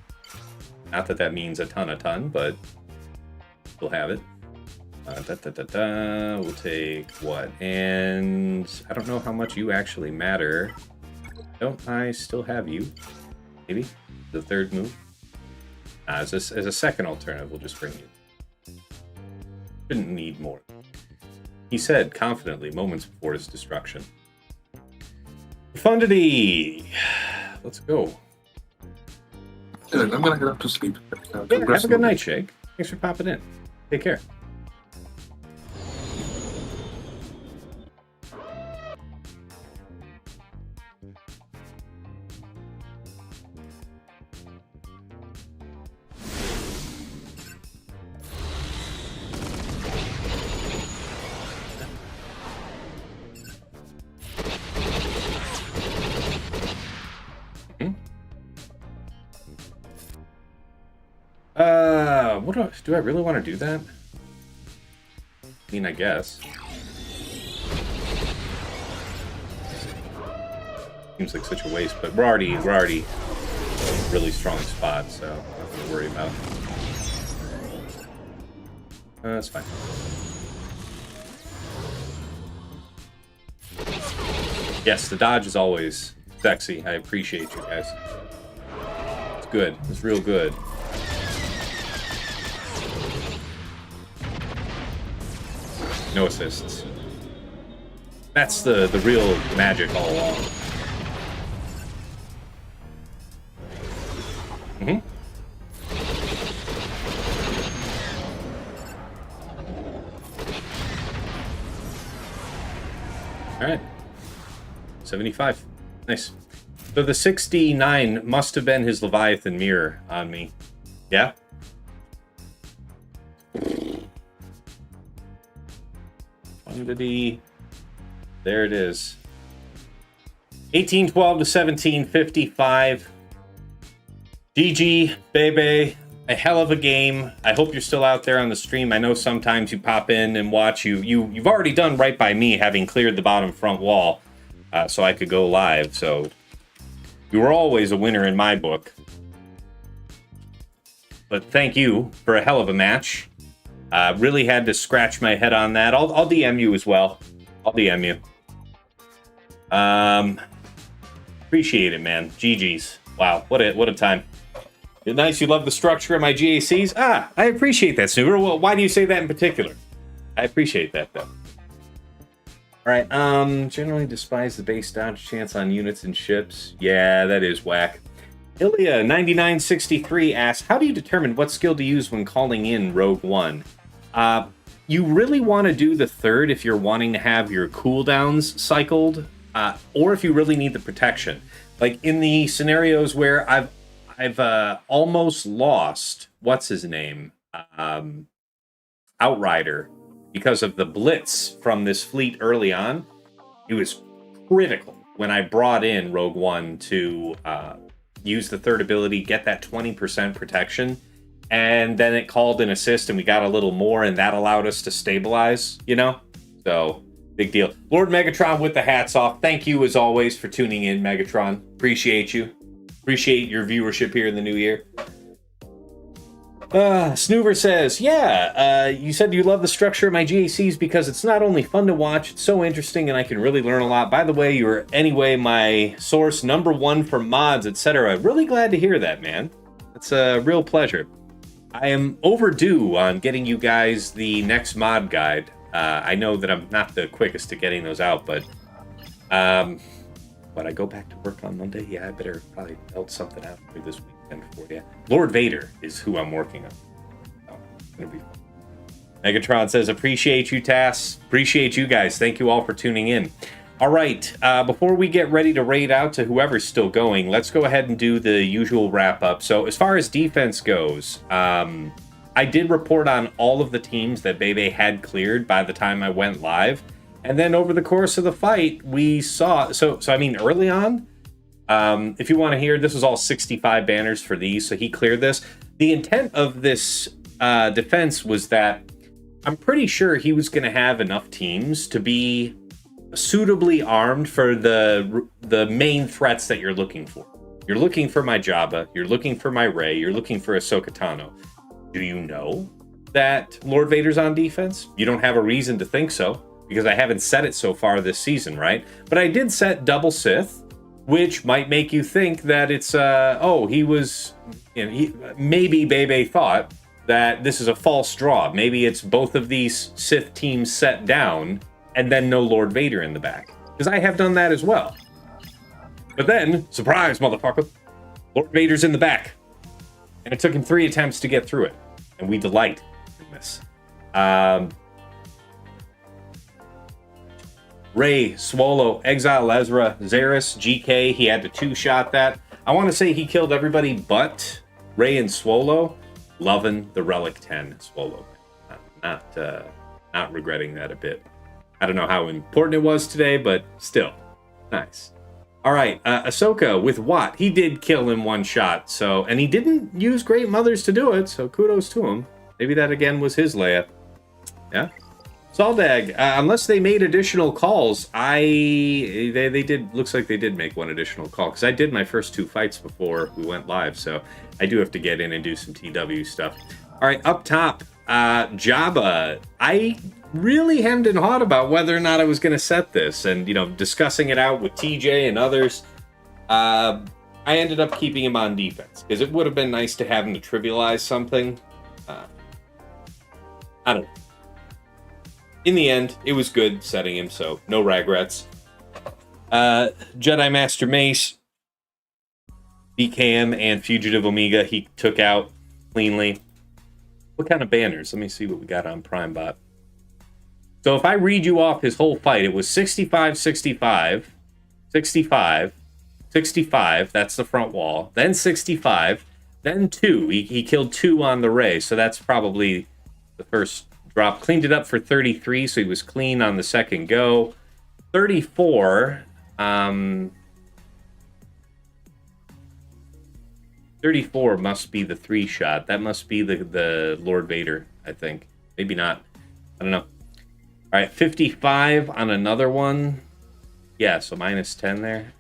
Not that that means a ton, but we'll have it. We'll take what? And I don't know how much you actually matter. Don't I still have you? Maybe the third move. As a second alternative, we'll just bring you. Shouldn't need more. He said confidently moments before his destruction. Profundity. Let's go. Good. I'm gonna get up to sleep. Yeah, have a good night, Shake. Thanks for popping in. Take care. Do I really want to do that? I mean, I guess. Seems like such a waste, but we're already in a really strong spot, so nothing to worry about. That's fine. Yes, the dodge is always sexy. I appreciate you guys. It's good. It's real good. No assists. That's the real magic all along. All right. 75. Nice. So the 69 must have been his Leviathan mirror on me. Yeah? Profundity. There it is. 1812 to 1755. GG, Bébé. A hell of a game. I hope you're still out there on the stream. I know sometimes you pop in and watch. You've already done right by me, having cleared the bottom front wall, so I could go live. So you were always a winner in my book. But thank you for a hell of a match. Really had to scratch my head on that. I'll DM you as well. I'll DM you. Appreciate it, man. GG's. Wow, what a time. Nice, you love the structure of my GACs? I appreciate that, Snoover. Well, why do you say that in particular? I appreciate that, though. Alright, generally despise the base dodge chance on units and ships. Yeah, that is whack. Ilya9963 asks, how do you determine what skill to use when calling in Rogue One? You really want to do the third if you're wanting to have your cooldowns cycled, or if you really need the protection. Like, in the scenarios where I've almost lost, what's his name? Outrider, because of the blitz from this fleet early on. It was critical when I brought in Rogue One to use the third ability, get that 20% protection, and then it called an assist and we got a little more, and that allowed us to stabilize, you know? So, big deal. Lord Megatron with the hats off. Thank you, as always, for tuning in, Megatron. Appreciate you. Appreciate your viewership here in the new year. Snoover says, yeah, you said you love the structure of my GACs because it's not only fun to watch, it's so interesting and I can really learn a lot. By the way, you're anyway my source #1 for mods, etc. Really glad to hear that, man. It's a real pleasure. I am overdue on getting you guys the next mod guide. I know that I'm not the quickest at getting those out, but I go back to work on Monday? Yeah, I better probably build something out for this weekend for you. Lord Vader is who I'm working on. So, it's gonna be fun. Megatron says, appreciate you, Tass. Appreciate you guys. Thank you all for tuning in. All right, before we get ready to raid out to whoever's still going, let's go ahead and do the usual wrap-up. So as far as defense goes, I did report on all of the teams that Bébé had cleared by the time I went live. And then over the course of the fight, we saw... So I mean, early on, if you want to hear, this was all 65 banners for these, so he cleared this. The intent of this defense was that I'm pretty sure he was going to have enough teams to be suitably armed for the main threats that you're looking for. You're looking for my Jabba, you're looking for my Rey, you're looking for Ahsoka Tano. Do you know that Lord Vader's on defense? You don't have a reason to think so, because I haven't set it so far this season, right? But I did set double Sith, which might make you think that it's, he was, maybe Bebe thought that this is a false draw. Maybe it's both of these Sith teams set down, and then no Lord Vader in the back. Because I have done that as well. But then, surprise, motherfucker, Lord Vader's in the back. And it took him 3 attempts to get through it. And we delight in this. Rey, Swallow, Exile, Ezra, Zaris, GK, he had to 2-shot that. I want to say he killed everybody but Rey and Swallow. Loving the Relic 10 Swallow. Not regretting that a bit. I don't know how important it was today, but still. Nice. All right, Ahsoka with Watt. He did kill in 1 shot, and he didn't use Great Mothers to do it, so kudos to him. Maybe that again was his Leia. Yeah. Saldag, unless they made additional calls, they did. Looks like they did make 1 additional call, because I did my first 2 fights before we went live, so I do have to get in and do some TW stuff. All right, up top, Jabba. I really hemmed and hawed about whether or not I was going to set this, and discussing it out with TJ and others. I ended up keeping him on defense because it would have been nice to have him to trivialize something. I don't know. In the end, it was good setting him, so no regrets. Jedi Master Mace, BKM, and Fugitive Omega he took out cleanly. What kind of banners? Let me see what we got on PrimeBot. So if I read you off his whole fight, it was 65, 65, 65, 65, that's the front wall, then 65, then 2. He killed 2 on the Rey, so that's probably the first drop. Cleaned it up for 33, so he was clean on the second go. 34, 34 must be the 3-shot. That must be the Lord Vader, I think. Maybe not. I don't know. All right, 55 on another one. Yeah, so minus 10 there.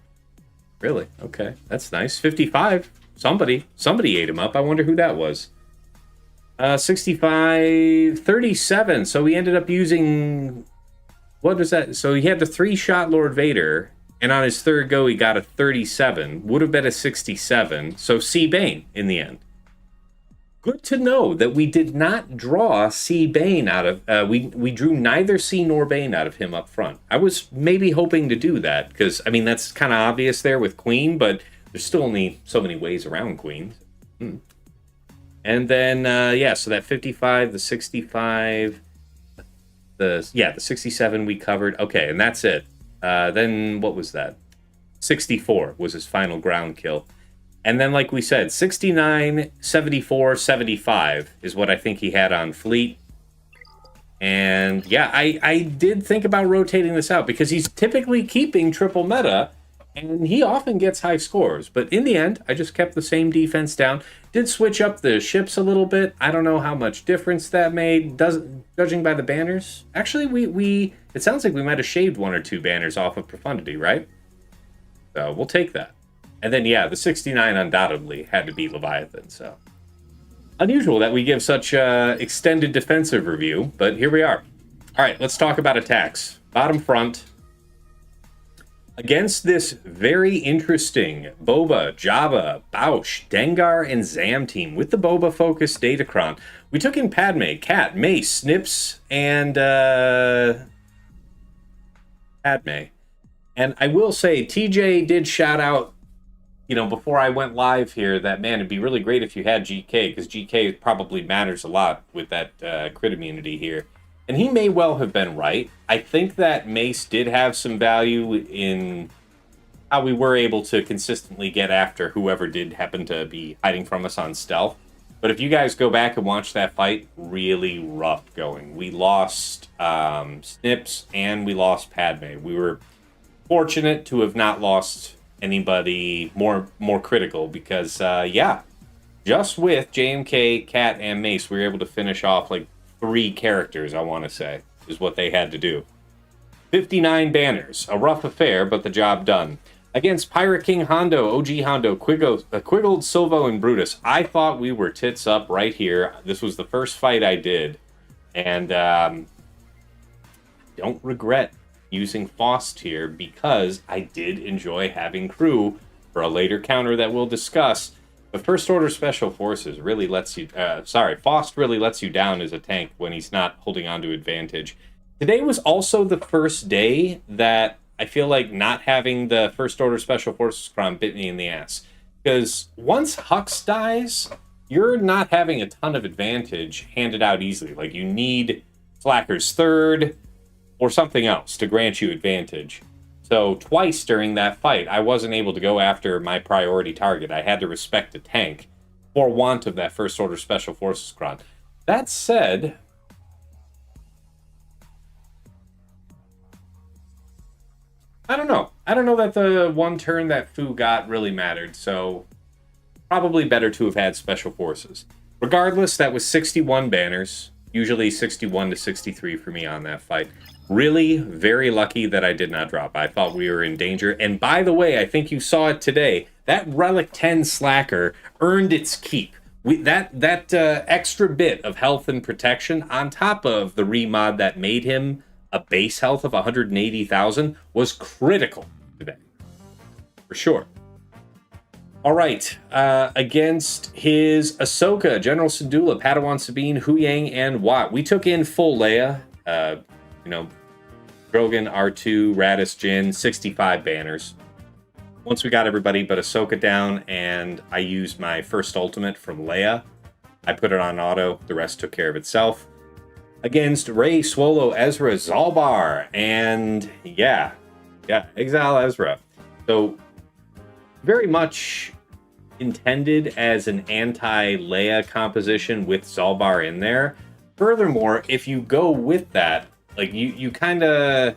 Really? Okay, that's nice. 55. Somebody ate him up. I wonder who that was. 65, 37. So he ended up using... What was that? So he had the 3-shot Lord Vader, and on his third go, he got a 37. Would have been a 67. So C. Bane in the end. Good to know that we did not draw C. Bane out of... we drew neither C nor Bane out of him up front. I was maybe hoping to do that, because, I mean, that's kind of obvious there with Queen, but there's still only so many ways around Queen. And then, so that 55, the 65, the 67 we covered. Okay, and that's it. Then what was that? 64 was his final ground kill. And then, like we said, 69, 74, 75 is what I think he had on Fleet. And yeah, I did think about rotating this out because he's typically keeping triple meta, and he often gets high scores. But in the end, I just kept the same defense down. Did switch up the ships a little bit. I don't know how much difference that made, judging by the banners. Actually, we it sounds like we might have shaved 1 or 2 banners off of Profundity, right? So we'll take that. And then, yeah, the 69 undoubtedly had to be Leviathan, so. Unusual that we give such extended defensive review, but here we are. All right, let's talk about attacks. Bottom front. Against this very interesting Boba, Jabba, Bausch, Dengar, and Zam team with the Boba-focused Datacron, we took in Padme, Cat, Mace, Snips, and Padme. And I will say, TJ did shout out, before I went live here, that, man, it'd be really great if you had GK, because GK probably matters a lot with that crit immunity here. And he may well have been right. I think that Mace did have some value in how we were able to consistently get after whoever did happen to be hiding from us on stealth. But if you guys go back and watch that fight, really rough going. We lost Snips and we lost Padme. We were fortunate to have not lost anybody more critical because, just with JMK, Cat, and Mace, we were able to finish off like 3 characters, I want to say, is what they had to do. 59 banners. A rough affair, but the job done. Against Pirate King Hondo, OG Hondo, Quiggled, Silvo, and Brutus. I thought we were tits up right here. This was the first fight I did. And don't regret using Faust here because I did enjoy having crew for a later counter that we'll discuss. But First Order Special Forces really lets you... Faust really lets you down as a tank when he's not holding on to advantage. Today was also the first day that I feel like not having the First Order Special Forces Cron bit me in the ass. Because once Hux dies, you're not having a ton of advantage handed out easily. Like, you need Slacker's third or something else to grant you advantage. So twice during that fight, I wasn't able to go after my priority target. I had to respect the tank for want of that First Order Special Forces Cron. That said... I don't know. I don't know that the one turn that Fu got really mattered, so probably better to have had Special Forces. Regardless, that was 61 banners, usually 61 to 63 for me on that fight. Really very lucky that I did not drop. I thought we were in danger. And by the way, I think you saw it today. That Relic 10 Slacker earned its keep. That extra bit of health and protection on top of the remod that made him a base health of 180,000 was critical today, for sure. All right, against his Ahsoka, General Syndulla, Padawan Sabine, Huyang, and Wat. We took in full Leia, Drogan, R2, Radis, Jin, 65 banners. Once we got everybody but Ahsoka down, and I used my first ultimate from Leia, I put it on auto, the rest took care of itself. Against Rey, Swolo, Ezra, Zalbar, and Exile Ezra. So, very much intended as an anti-Leia composition with Zalbar in there. Furthermore, if you go with that, like you kind of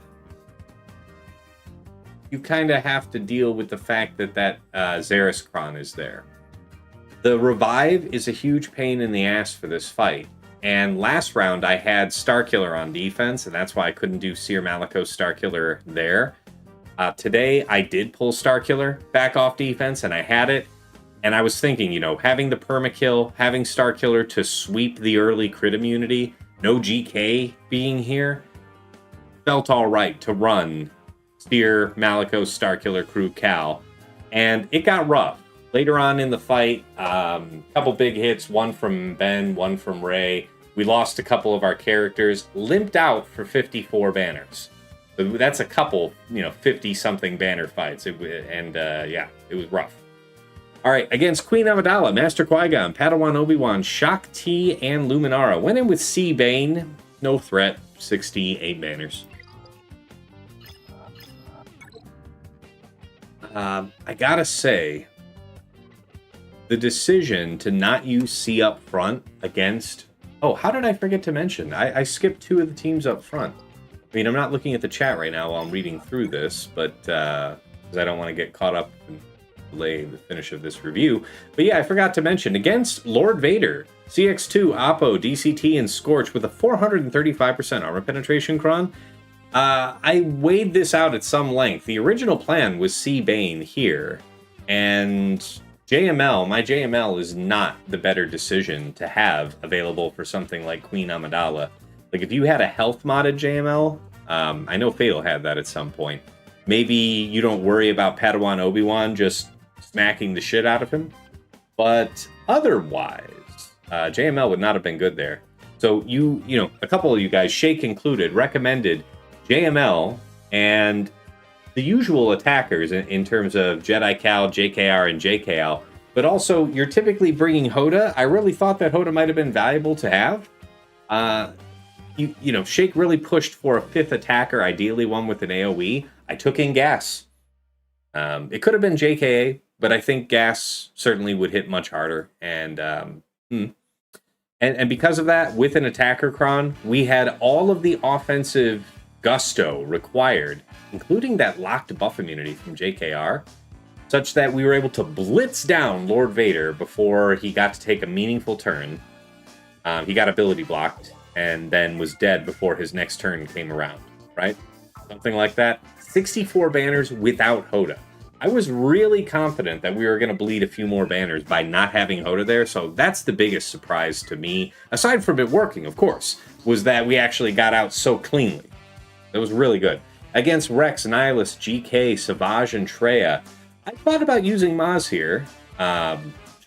have to deal with the fact that Xeris Kron is there. The revive is a huge pain in the ass for this fight. And last round, I had Starkiller on defense, and that's why I couldn't do Seer Malicos Starkiller there. Today, I did pull Starkiller back off defense, and I had it. And I was thinking, having the permakill, having Starkiller to sweep the early crit immunity, no GK being here, felt all right to run Seer, Malicos, Starkiller, Crew, Cal. And it got rough. Later on in the fight, couple big hits, one from Ben, one from Rey. We lost a couple of our characters, limped out for 54 banners. So that's a couple, 50-something banner fights. It was rough. All right, against Queen Amidala, Master Qui-Gon, Padawan Obi-Wan, Shak T, and Luminara. Went in with C. Bane, no threat, 68 banners. I gotta say, the decision to not use C up front against... Oh, how did I forget to mention? I skipped two of the teams up front. I mean, I'm not looking at the chat right now while I'm reading through this, but because I don't want to get caught up and delay the finish of this review. But yeah, I forgot to mention, against Lord Vader, CX2, Oppo, DCT, and Scorch with a 435% armor penetration cron. I weighed this out at some length. The original plan was C. Bane here, and... my JML is not the better decision to have available for something like Queen Amidala. Like, if you had a health modded JML, I know Fatal had that at some point. Maybe you don't worry about Padawan Obi-Wan just smacking the shit out of him. But otherwise, JML would not have been good there. So a couple of you guys, Shake included, recommended JML and the usual attackers in terms of Jedi Cal, JKR, and JKL, but also you're typically bringing Hoda. I really thought that Hoda might have been valuable to have. Shake really pushed for a fifth attacker, ideally one with an AoE. I took in Gas. It could have been JKA, but I think Gas certainly would hit much harder. And because of that, with an attacker cron, we had all of the offensive gusto required, including that locked buff immunity from JKR, such that we were able to blitz down Lord Vader before he got to take a meaningful turn. He got ability blocked, and then was dead before his next turn came around, right? Something like that. 64 banners without Hoda. I was really confident that we were going to bleed a few more banners by not having Hoda there, so that's the biggest surprise to me, aside from it working, of course, was that we actually got out so cleanly. It was really good. Against Rex, Nihilus, GK, Savage, and Treya, I thought about using Maz here.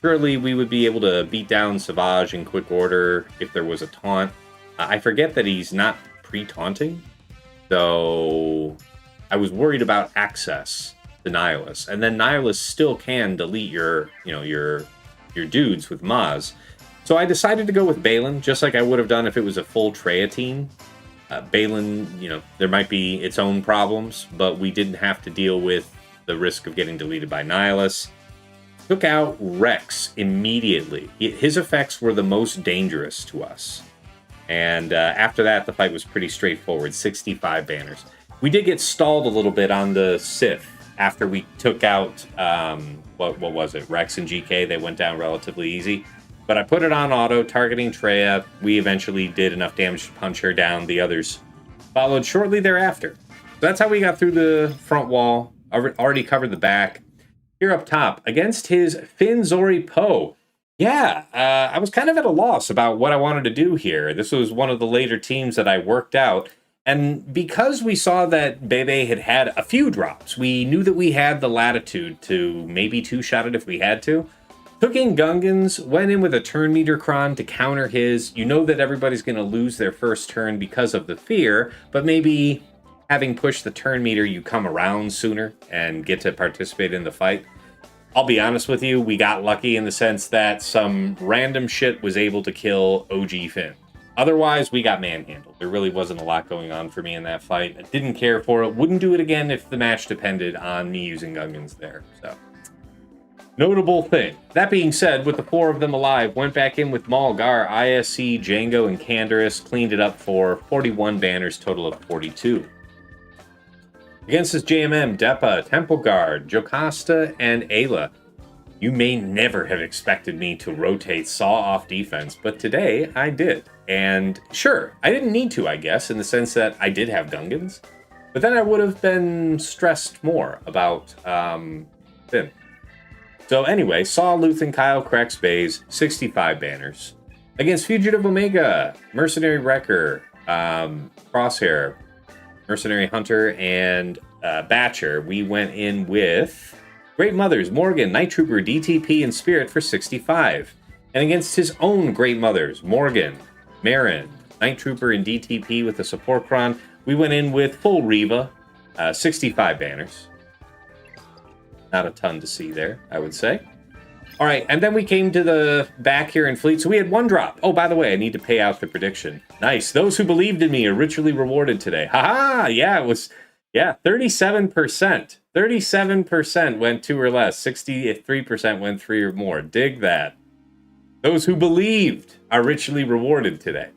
Surely we would be able to beat down Savage in quick order if there was a taunt. I forget that he's not pre-taunting, so I was worried about access to Nihilus. And then Nihilus still can delete your dudes with Maz. So I decided to go with Baylan, just like I would have done if it was a full Treya team. Baylan, there might be its own problems, but we didn't have to deal with the risk of getting deleted by Nihilus. Took out Rex immediately. His effects were the most dangerous to us. And after that, the fight was pretty straightforward, 65 banners. We did get stalled a little bit on the Sith after we took out, what was it, Rex and GK. They went down relatively easy. But I put it on auto, targeting Treya. We eventually did enough damage to punch her down. The others followed shortly thereafter. So that's how we got through the front wall. Already covered the back. Here up top, against his Finn Zori Poe. Yeah, I was kind of at a loss about what I wanted to do here. This was one of the later teams that I worked out. And because we saw that Bébé had a few drops, we knew that we had the latitude to maybe two-shot it if we had to. Took in Gungans, went in with a turn meter cron to counter his. You know that everybody's going to lose their first turn because of the fear, but maybe having pushed the turn meter, you come around sooner and get to participate in the fight. I'll be honest with you, we got lucky in the sense that some random shit was able to kill OG Finn. Otherwise, we got manhandled. There really wasn't a lot going on for me in that fight. I didn't care for it. Wouldn't do it again if the match depended on me using Gungans there. So, notable thing. That being said, with the four of them alive, went back in with Maul, Gar, ISC, Django, and Canderous, cleaned it up for 41 banners, total of 42. Against his JMM, Depa, Temple Guard, Jocasta, and Ayla. You may never have expected me to rotate Saw off defense, but today I did. And sure, I didn't need to, I guess, in the sense that I did have Gungans. But then I would have been stressed more about Finn. So anyway, Saw, Luthen, Kyle, Krex, Baze, 65 banners. Against Fugitive Omega, Mercenary Wrecker, Crosshair, Mercenary Hunter, and Batcher, we went in with Great Mothers, Morgan, Night Trooper, DTP, and Spirit for 65. And against his own Great Mothers, Morgan, Marin, Night Trooper, and DTP with a support cron, we went in with full Reva, 65 banners. Not a ton to see there, I would say. All right, and then we came to the back here in Fleet. So we had one drop. Oh, by the way, I need to pay out the prediction. Nice. Those who believed in me are ritually rewarded today. Haha, yeah, it was, 37%. 37% went 2 or less. 63% went 3 or more. Dig that. Those who believed are ritually rewarded today.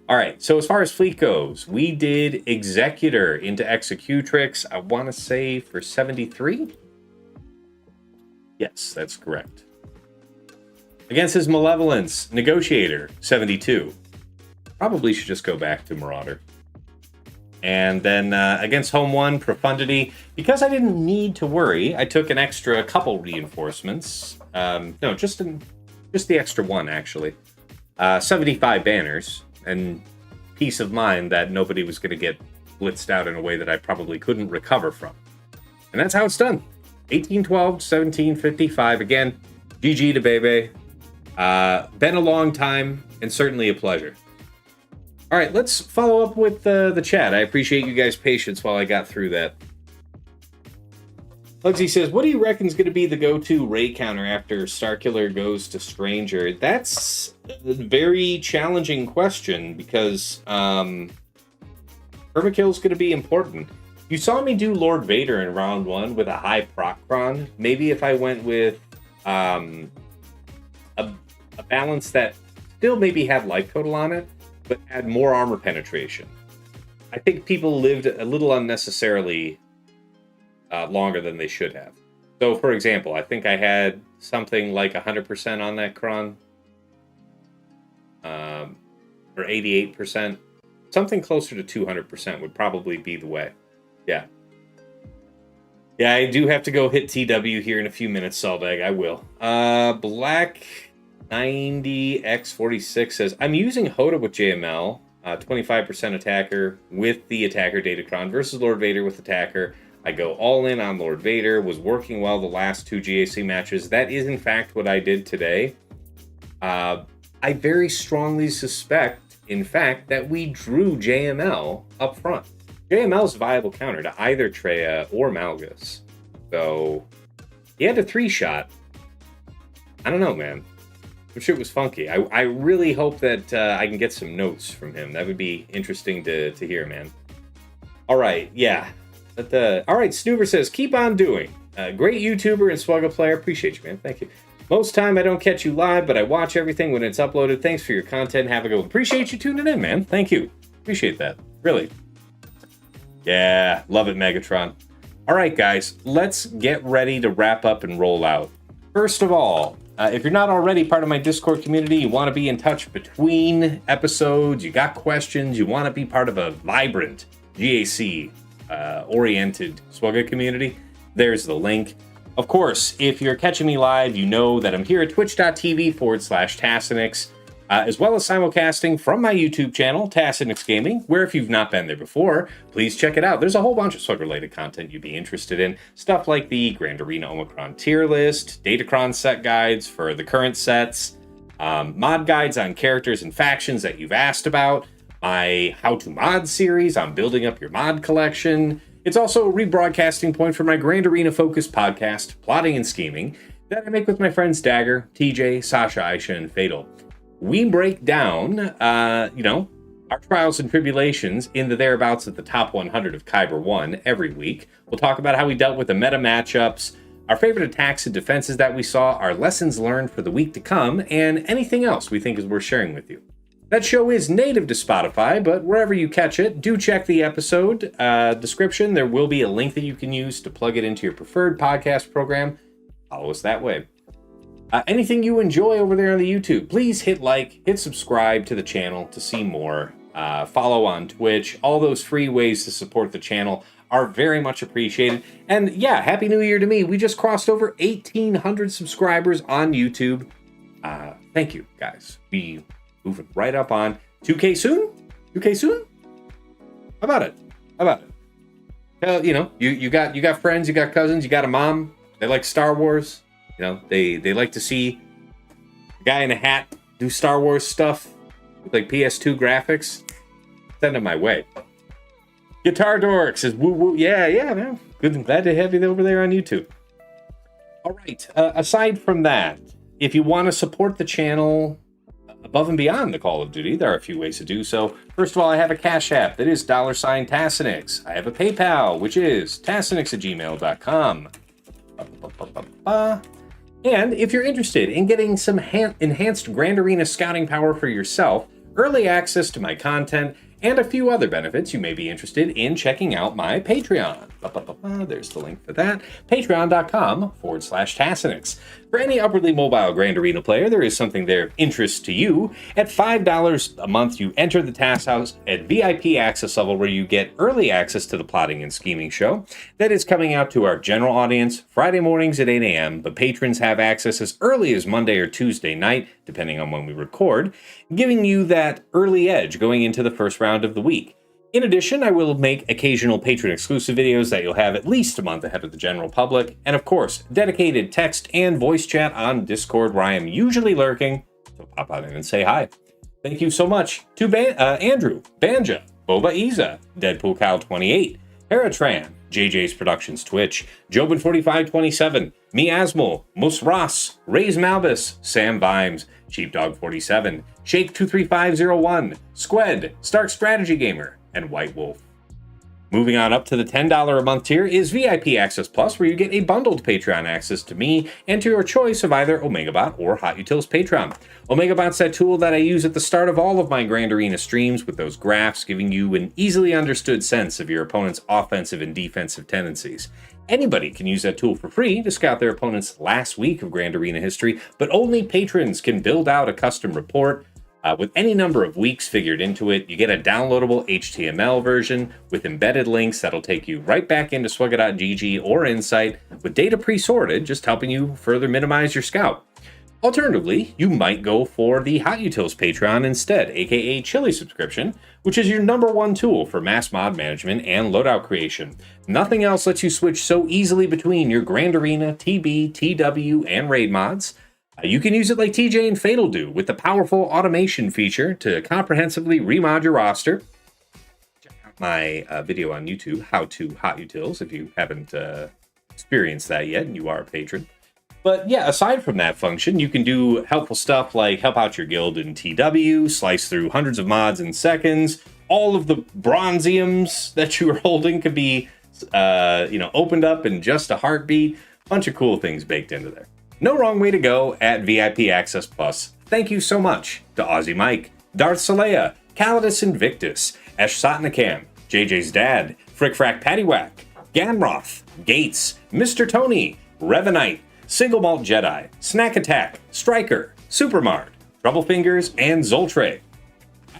All right, so as far as Fleet goes, we did Executor into Executrix, I want to say for 73? Yes, that's correct. Against his Malevolence, Negotiator, 72. Probably should just go back to Marauder. And then against Home 1, Profundity, because I didn't need to worry, I took an extra couple reinforcements. Just the extra one, actually. 75 banners, and peace of mind that nobody was going to get blitzed out in a way that I probably couldn't recover from. And that's how it's done. 1812, 1755. Again, GG to Bébé. Been a long time, and certainly a pleasure. All right, let's follow up with the chat. I appreciate you guys' patience while I got through that. Lugsy says, what do you reckon is going to be the go-to raid counter after Starkiller goes to Stranger? That's a very challenging question because permakill is going to be important. You saw me do Lord Vader in round 1 with a high proc cron. Maybe if I went with a balance that still maybe had life total on it, but had more armor penetration. I think people lived a little unnecessarily longer than they should have. So, for example, I think I had something like 100% on that cron, or 88%. Something closer to 200% would probably be the way. Yeah. Yeah, I do have to go hit TW here in a few minutes, Solbag. I will. Black 90X46 says, I'm using Hoda with JML, 25% attacker with the attacker Datacron versus Lord Vader with attacker. I go all in on Lord Vader, was working well the last 2 GAC matches. That is, in fact, what I did today. I very strongly suspect, in fact, that we drew JML up front. JML's a viable counter to either Traya or Malgus. So, he had a 3-shot. I don't know, man. The shit was funky. I really hope that I can get some notes from him. That would be interesting to hear, man. All right, yeah. But, all right, Snoover says, keep on doing. Great YouTuber and Swugga player. Appreciate you, man. Thank you. Most time I don't catch you live, but I watch everything when it's uploaded. Thanks for your content. Have a good one. Appreciate you tuning in, man. Thank you. Appreciate that. Really. Yeah, love it, Megatron. All right, guys, let's get ready to wrap up and roll out. First of all, if you're not already part of my Discord community, you want to be in touch between episodes, you got questions, you want to be part of a vibrant GAC-oriented Swugga community, there's the link. Of course, if you're catching me live, you know that I'm here at twitch.tv/Tassenix, as well as simulcasting from my YouTube channel, Tassenix Gaming, where if you've not been there before, please check it out. There's a whole bunch of Swugga-related content you'd be interested in. Stuff like the Grand Arena Omicron tier list, Datacron set guides for the current sets, mod guides on characters and factions that you've asked about, my How to Mod series on building up your mod collection. It's also a rebroadcasting point for my Grand Arena focused podcast, Plotting and Scheming, that I make with my friends Dagger, TJ, Sasha, Aisha, and Fatal. We break down, our trials and tribulations in the thereabouts at the top 100 of Kyber 1 every week. We'll talk about how we dealt with the meta matchups, our favorite attacks and defenses that we saw, our lessons learned for the week to come, and anything else we think is worth sharing with you. That show is native to Spotify, but wherever you catch it, do check the episode description. There will be a link that you can use to plug it into your preferred podcast program. Follow us that way. Anything you enjoy over there on the YouTube, please hit like, hit subscribe to the channel to see more. Follow on Twitch. All those free ways to support the channel are very much appreciated. And yeah, Happy New Year to me. We just crossed over 1,800 subscribers on YouTube. Thank you, guys. We moving right up on 2K soon? 2K soon? How about it? You got friends, you got cousins, you got a mom. They like Star Wars. They like to see a guy in a hat do Star Wars stuff with like PS2 graphics. Send them my way. Guitar Dork says woo woo. Yeah, man. Good. Glad to have you over there on YouTube. All right. Aside from that, if you want to support the channel above and beyond the Call of Duty, there are a few ways to do so. First of all, I have a Cash App that is $Tassenix. I have a PayPal, which is tassenix@gmail.com. And if you're interested in getting some enhanced Grand Arena scouting power for yourself, early access to my content, and a few other benefits, you may be interested in checking out my Patreon. There's the link for that. Patreon.com/Tassenix. For any upwardly mobile Grand Arena player, there is something there of interest to you. At $5 a month, you enter the Task House at VIP access level, where you get early access to the Plotting and Scheming show. That is coming out to our general audience Friday mornings at 8 a.m., but patrons have access as early as Monday or Tuesday night, depending on when we record, giving you that early edge going into the first round of the week. In addition, I will make occasional patron-exclusive videos that you'll have at least a month ahead of the general public, and of course, dedicated text and voice chat on Discord, where I am usually lurking, so pop on in and say hi. Thank you so much to Andrew, Banja, Boba Iza, Deadpool Cow 28, Heratran, JJ's Productions Twitch, Jobin4527, Miasmal, Musras, Raise Malbus, Sam Vimes, Sheepdog47, Shake23501, Squed, Stark Strategy Gamer, and White Wolf. Moving on up to the $10 a month tier is VIP Access Plus, where you get a bundled Patreon access to me and to your choice of either OmegaBot or Hot Utils Patreon. OmegaBot's that tool that I use at the start of all of my Grand Arena streams, with those graphs giving you an easily understood sense of your opponent's offensive and defensive tendencies. Anybody can use that tool for free to scout their opponent's last week of Grand Arena history, but only patrons can build out a custom report With any number of weeks figured into it, you get a downloadable HTML version with embedded links that'll take you right back into Swugga.gg or Insight with data pre-sorted, just helping you further minimize your scout. Alternatively, you might go for the Hot Utils Patreon instead, aka Chili subscription, which is your #1 tool for mass mod management and loadout creation. Nothing else lets you switch so easily between your Grand Arena, TB, TW, and Raid mods. You can use it like TJ and Fatal do, with the powerful automation feature to comprehensively remod your roster. Check out my video on YouTube, How to Hot Utils, if you haven't experienced that yet and you are a patron. But yeah, aside from that function, you can do helpful stuff like help out your guild in TW, slice through hundreds of mods in seconds. All of the bronziums that you are holding could be, opened up in just a heartbeat. Bunch of cool things baked into there. No wrong way to go at VIP Access Plus. Thank you so much to Aussie Mike, Darth Saleya, Calidus Invictus, Esh Sotnikam, JJ's Dad, Frick Frack Paddywhack, Gamroth, Gates, Mr. Tony, Revenite, Single Malt Jedi, Snack Attack, Striker, Supermart, Troublefingers, and Zoltre.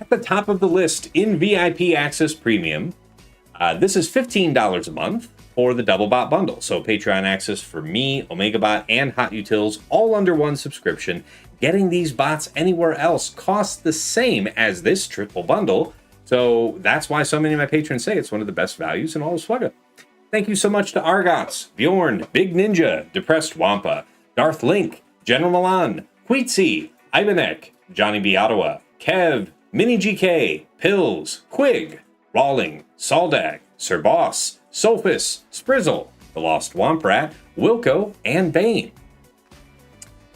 At the top of the list in VIP Access Premium, this is $15 a month for the Double Bot bundle. So Patreon access for me, OmegaBot, and Hot Utils all under one subscription. Getting these bots anywhere else costs the same as this triple bundle. So that's why so many of my patrons say it's one of the best values in all of Swugga. Thank you so much to Argots, Bjorn, Big Ninja, Depressed Wampa, Darth Link, General Milan, Queetsy, Ivanek, Johnny B. Ottawa, Kev, Mini GK, Pills, Quig, Rawling, Saldag, Sir Boss, Sophis, Sprizzle, The Lost Womprat, Wilco, and Bane.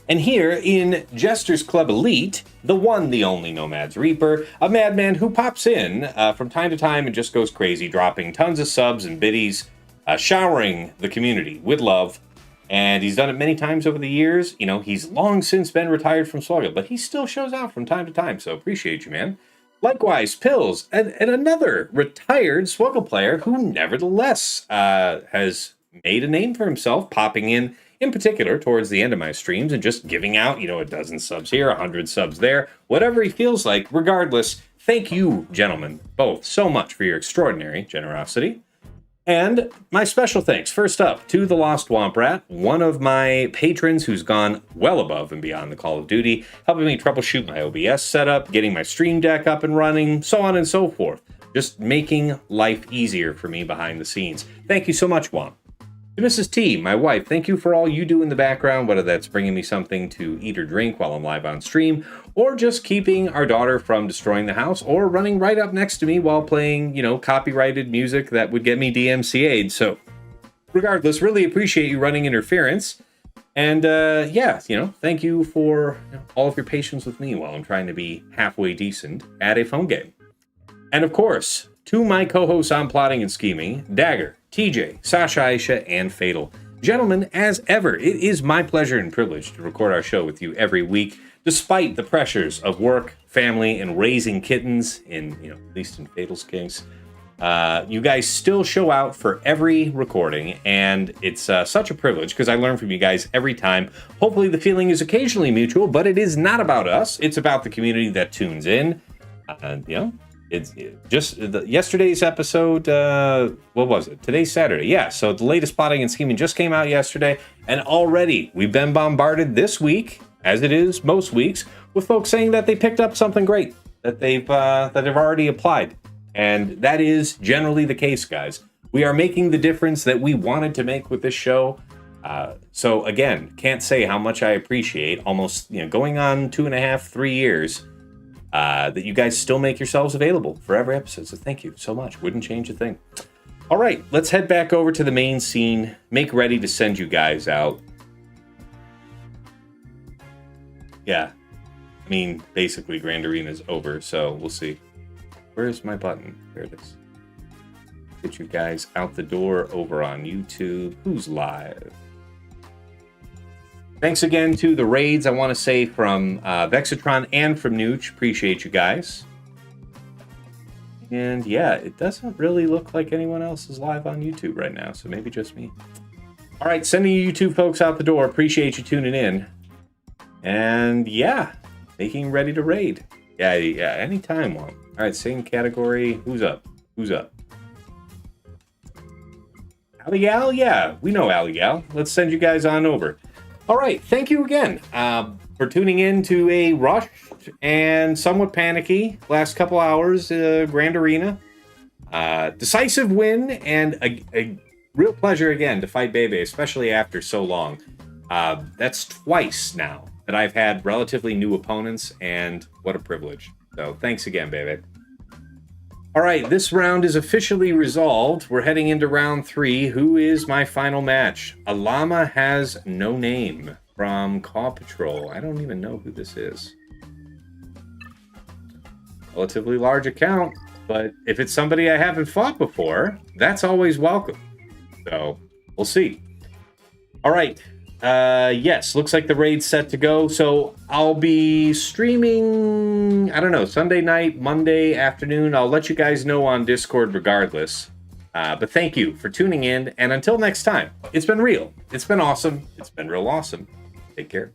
And here in Jester's Club Elite, the one, the only Nomad's Reaper, a madman who pops in from time to time and just goes crazy, dropping tons of subs and biddies, showering the community with love. And he's done it many times over the years. You know, he's long since been retired from Swugga, but he still shows out from time to time, so appreciate you, man. Likewise, Pills, and another retired Swugga player who nevertheless has made a name for himself, popping in particular towards the end of my streams and just giving out, a dozen subs here, 100 subs there, whatever he feels like. Regardless, thank you, gentlemen, both, so much for your extraordinary generosity. And my special thanks, first up, to The Lost Womprat, one of my patrons who's gone well above and beyond the Call of Duty, helping me troubleshoot my OBS setup, getting my stream deck up and running, so on and so forth. Just making life easier for me behind the scenes. Thank you so much, Womp. To Mrs. T, my wife, thank you for all you do in the background, whether that's bringing me something to eat or drink while I'm live on stream, or just keeping our daughter from destroying the house, or running right up next to me while playing, copyrighted music that would get me DMCA'd. So, regardless, really appreciate you running interference. And, thank you for all of your patience with me while I'm trying to be halfway decent at a phone game. And, of course, to my co-hosts on Plotting and Scheming, Dagger, TJ, Sasha Aisha, and Fatal. Gentlemen, as ever, it is my pleasure and privilege to record our show with you every week, despite the pressures of work, family, and raising kittens, at least in Fatal's case. You guys still show out for every recording, and it's such a privilege because I learn from you guys every time. Hopefully the feeling is occasionally mutual, but it is not about us. It's about the community that tunes in. It's just yesterday's episode. What was it? Today's Saturday. Yeah, so the latest Plotting and Scheming just came out yesterday, and already we've been bombarded this week, as it is most weeks, with folks saying that they picked up something great, that they've already applied. And that is generally the case, guys. We are making the difference that we wanted to make with this show. So again, can't say how much I appreciate almost, going on 2.5, 3 years, that you guys still make yourselves available for every episode. So thank you so much. Wouldn't change a thing. All right, let's head back over to the main scene. Make ready to send you guys out. Yeah, basically Grand Arena is over, so we'll see. Where's my button? There it is. Get you guys out the door over on YouTube. Who's live? Thanks again to the raids, I want to say, from Vexitron and from Nooch. Appreciate you guys. And yeah, it doesn't really look like anyone else is live on YouTube right now, so maybe just me. All right, sending you YouTube folks out the door. Appreciate you tuning in. And yeah, making ready to raid. Yeah, anytime, Womp. All right, same category. Who's up? Who's up? Aligal? Yeah, we know Aligal. Let's send you guys on over. All right, thank you again for tuning in to a rushed and somewhat panicky last couple hours Grand Arena. Decisive win and a real pleasure again to fight Bébé, especially after so long. That's twice now that I've had relatively new opponents, and what a privilege. So thanks again, Bébé. All right, this round is officially resolved. We're heading into round 3. Who is my final match? A llama has no name from Paw Patrol. I don't even know who this is. Relatively large account, but if it's somebody I haven't fought before, that's always welcome. So we'll see. All right. Yes, looks like the raid's set to go. So I'll be streaming, I don't know, Sunday night, Monday afternoon. I'll let you guys know on Discord regardless. But thank you for tuning in. And until next time, it's been real. It's been awesome. It's been real awesome. Take care.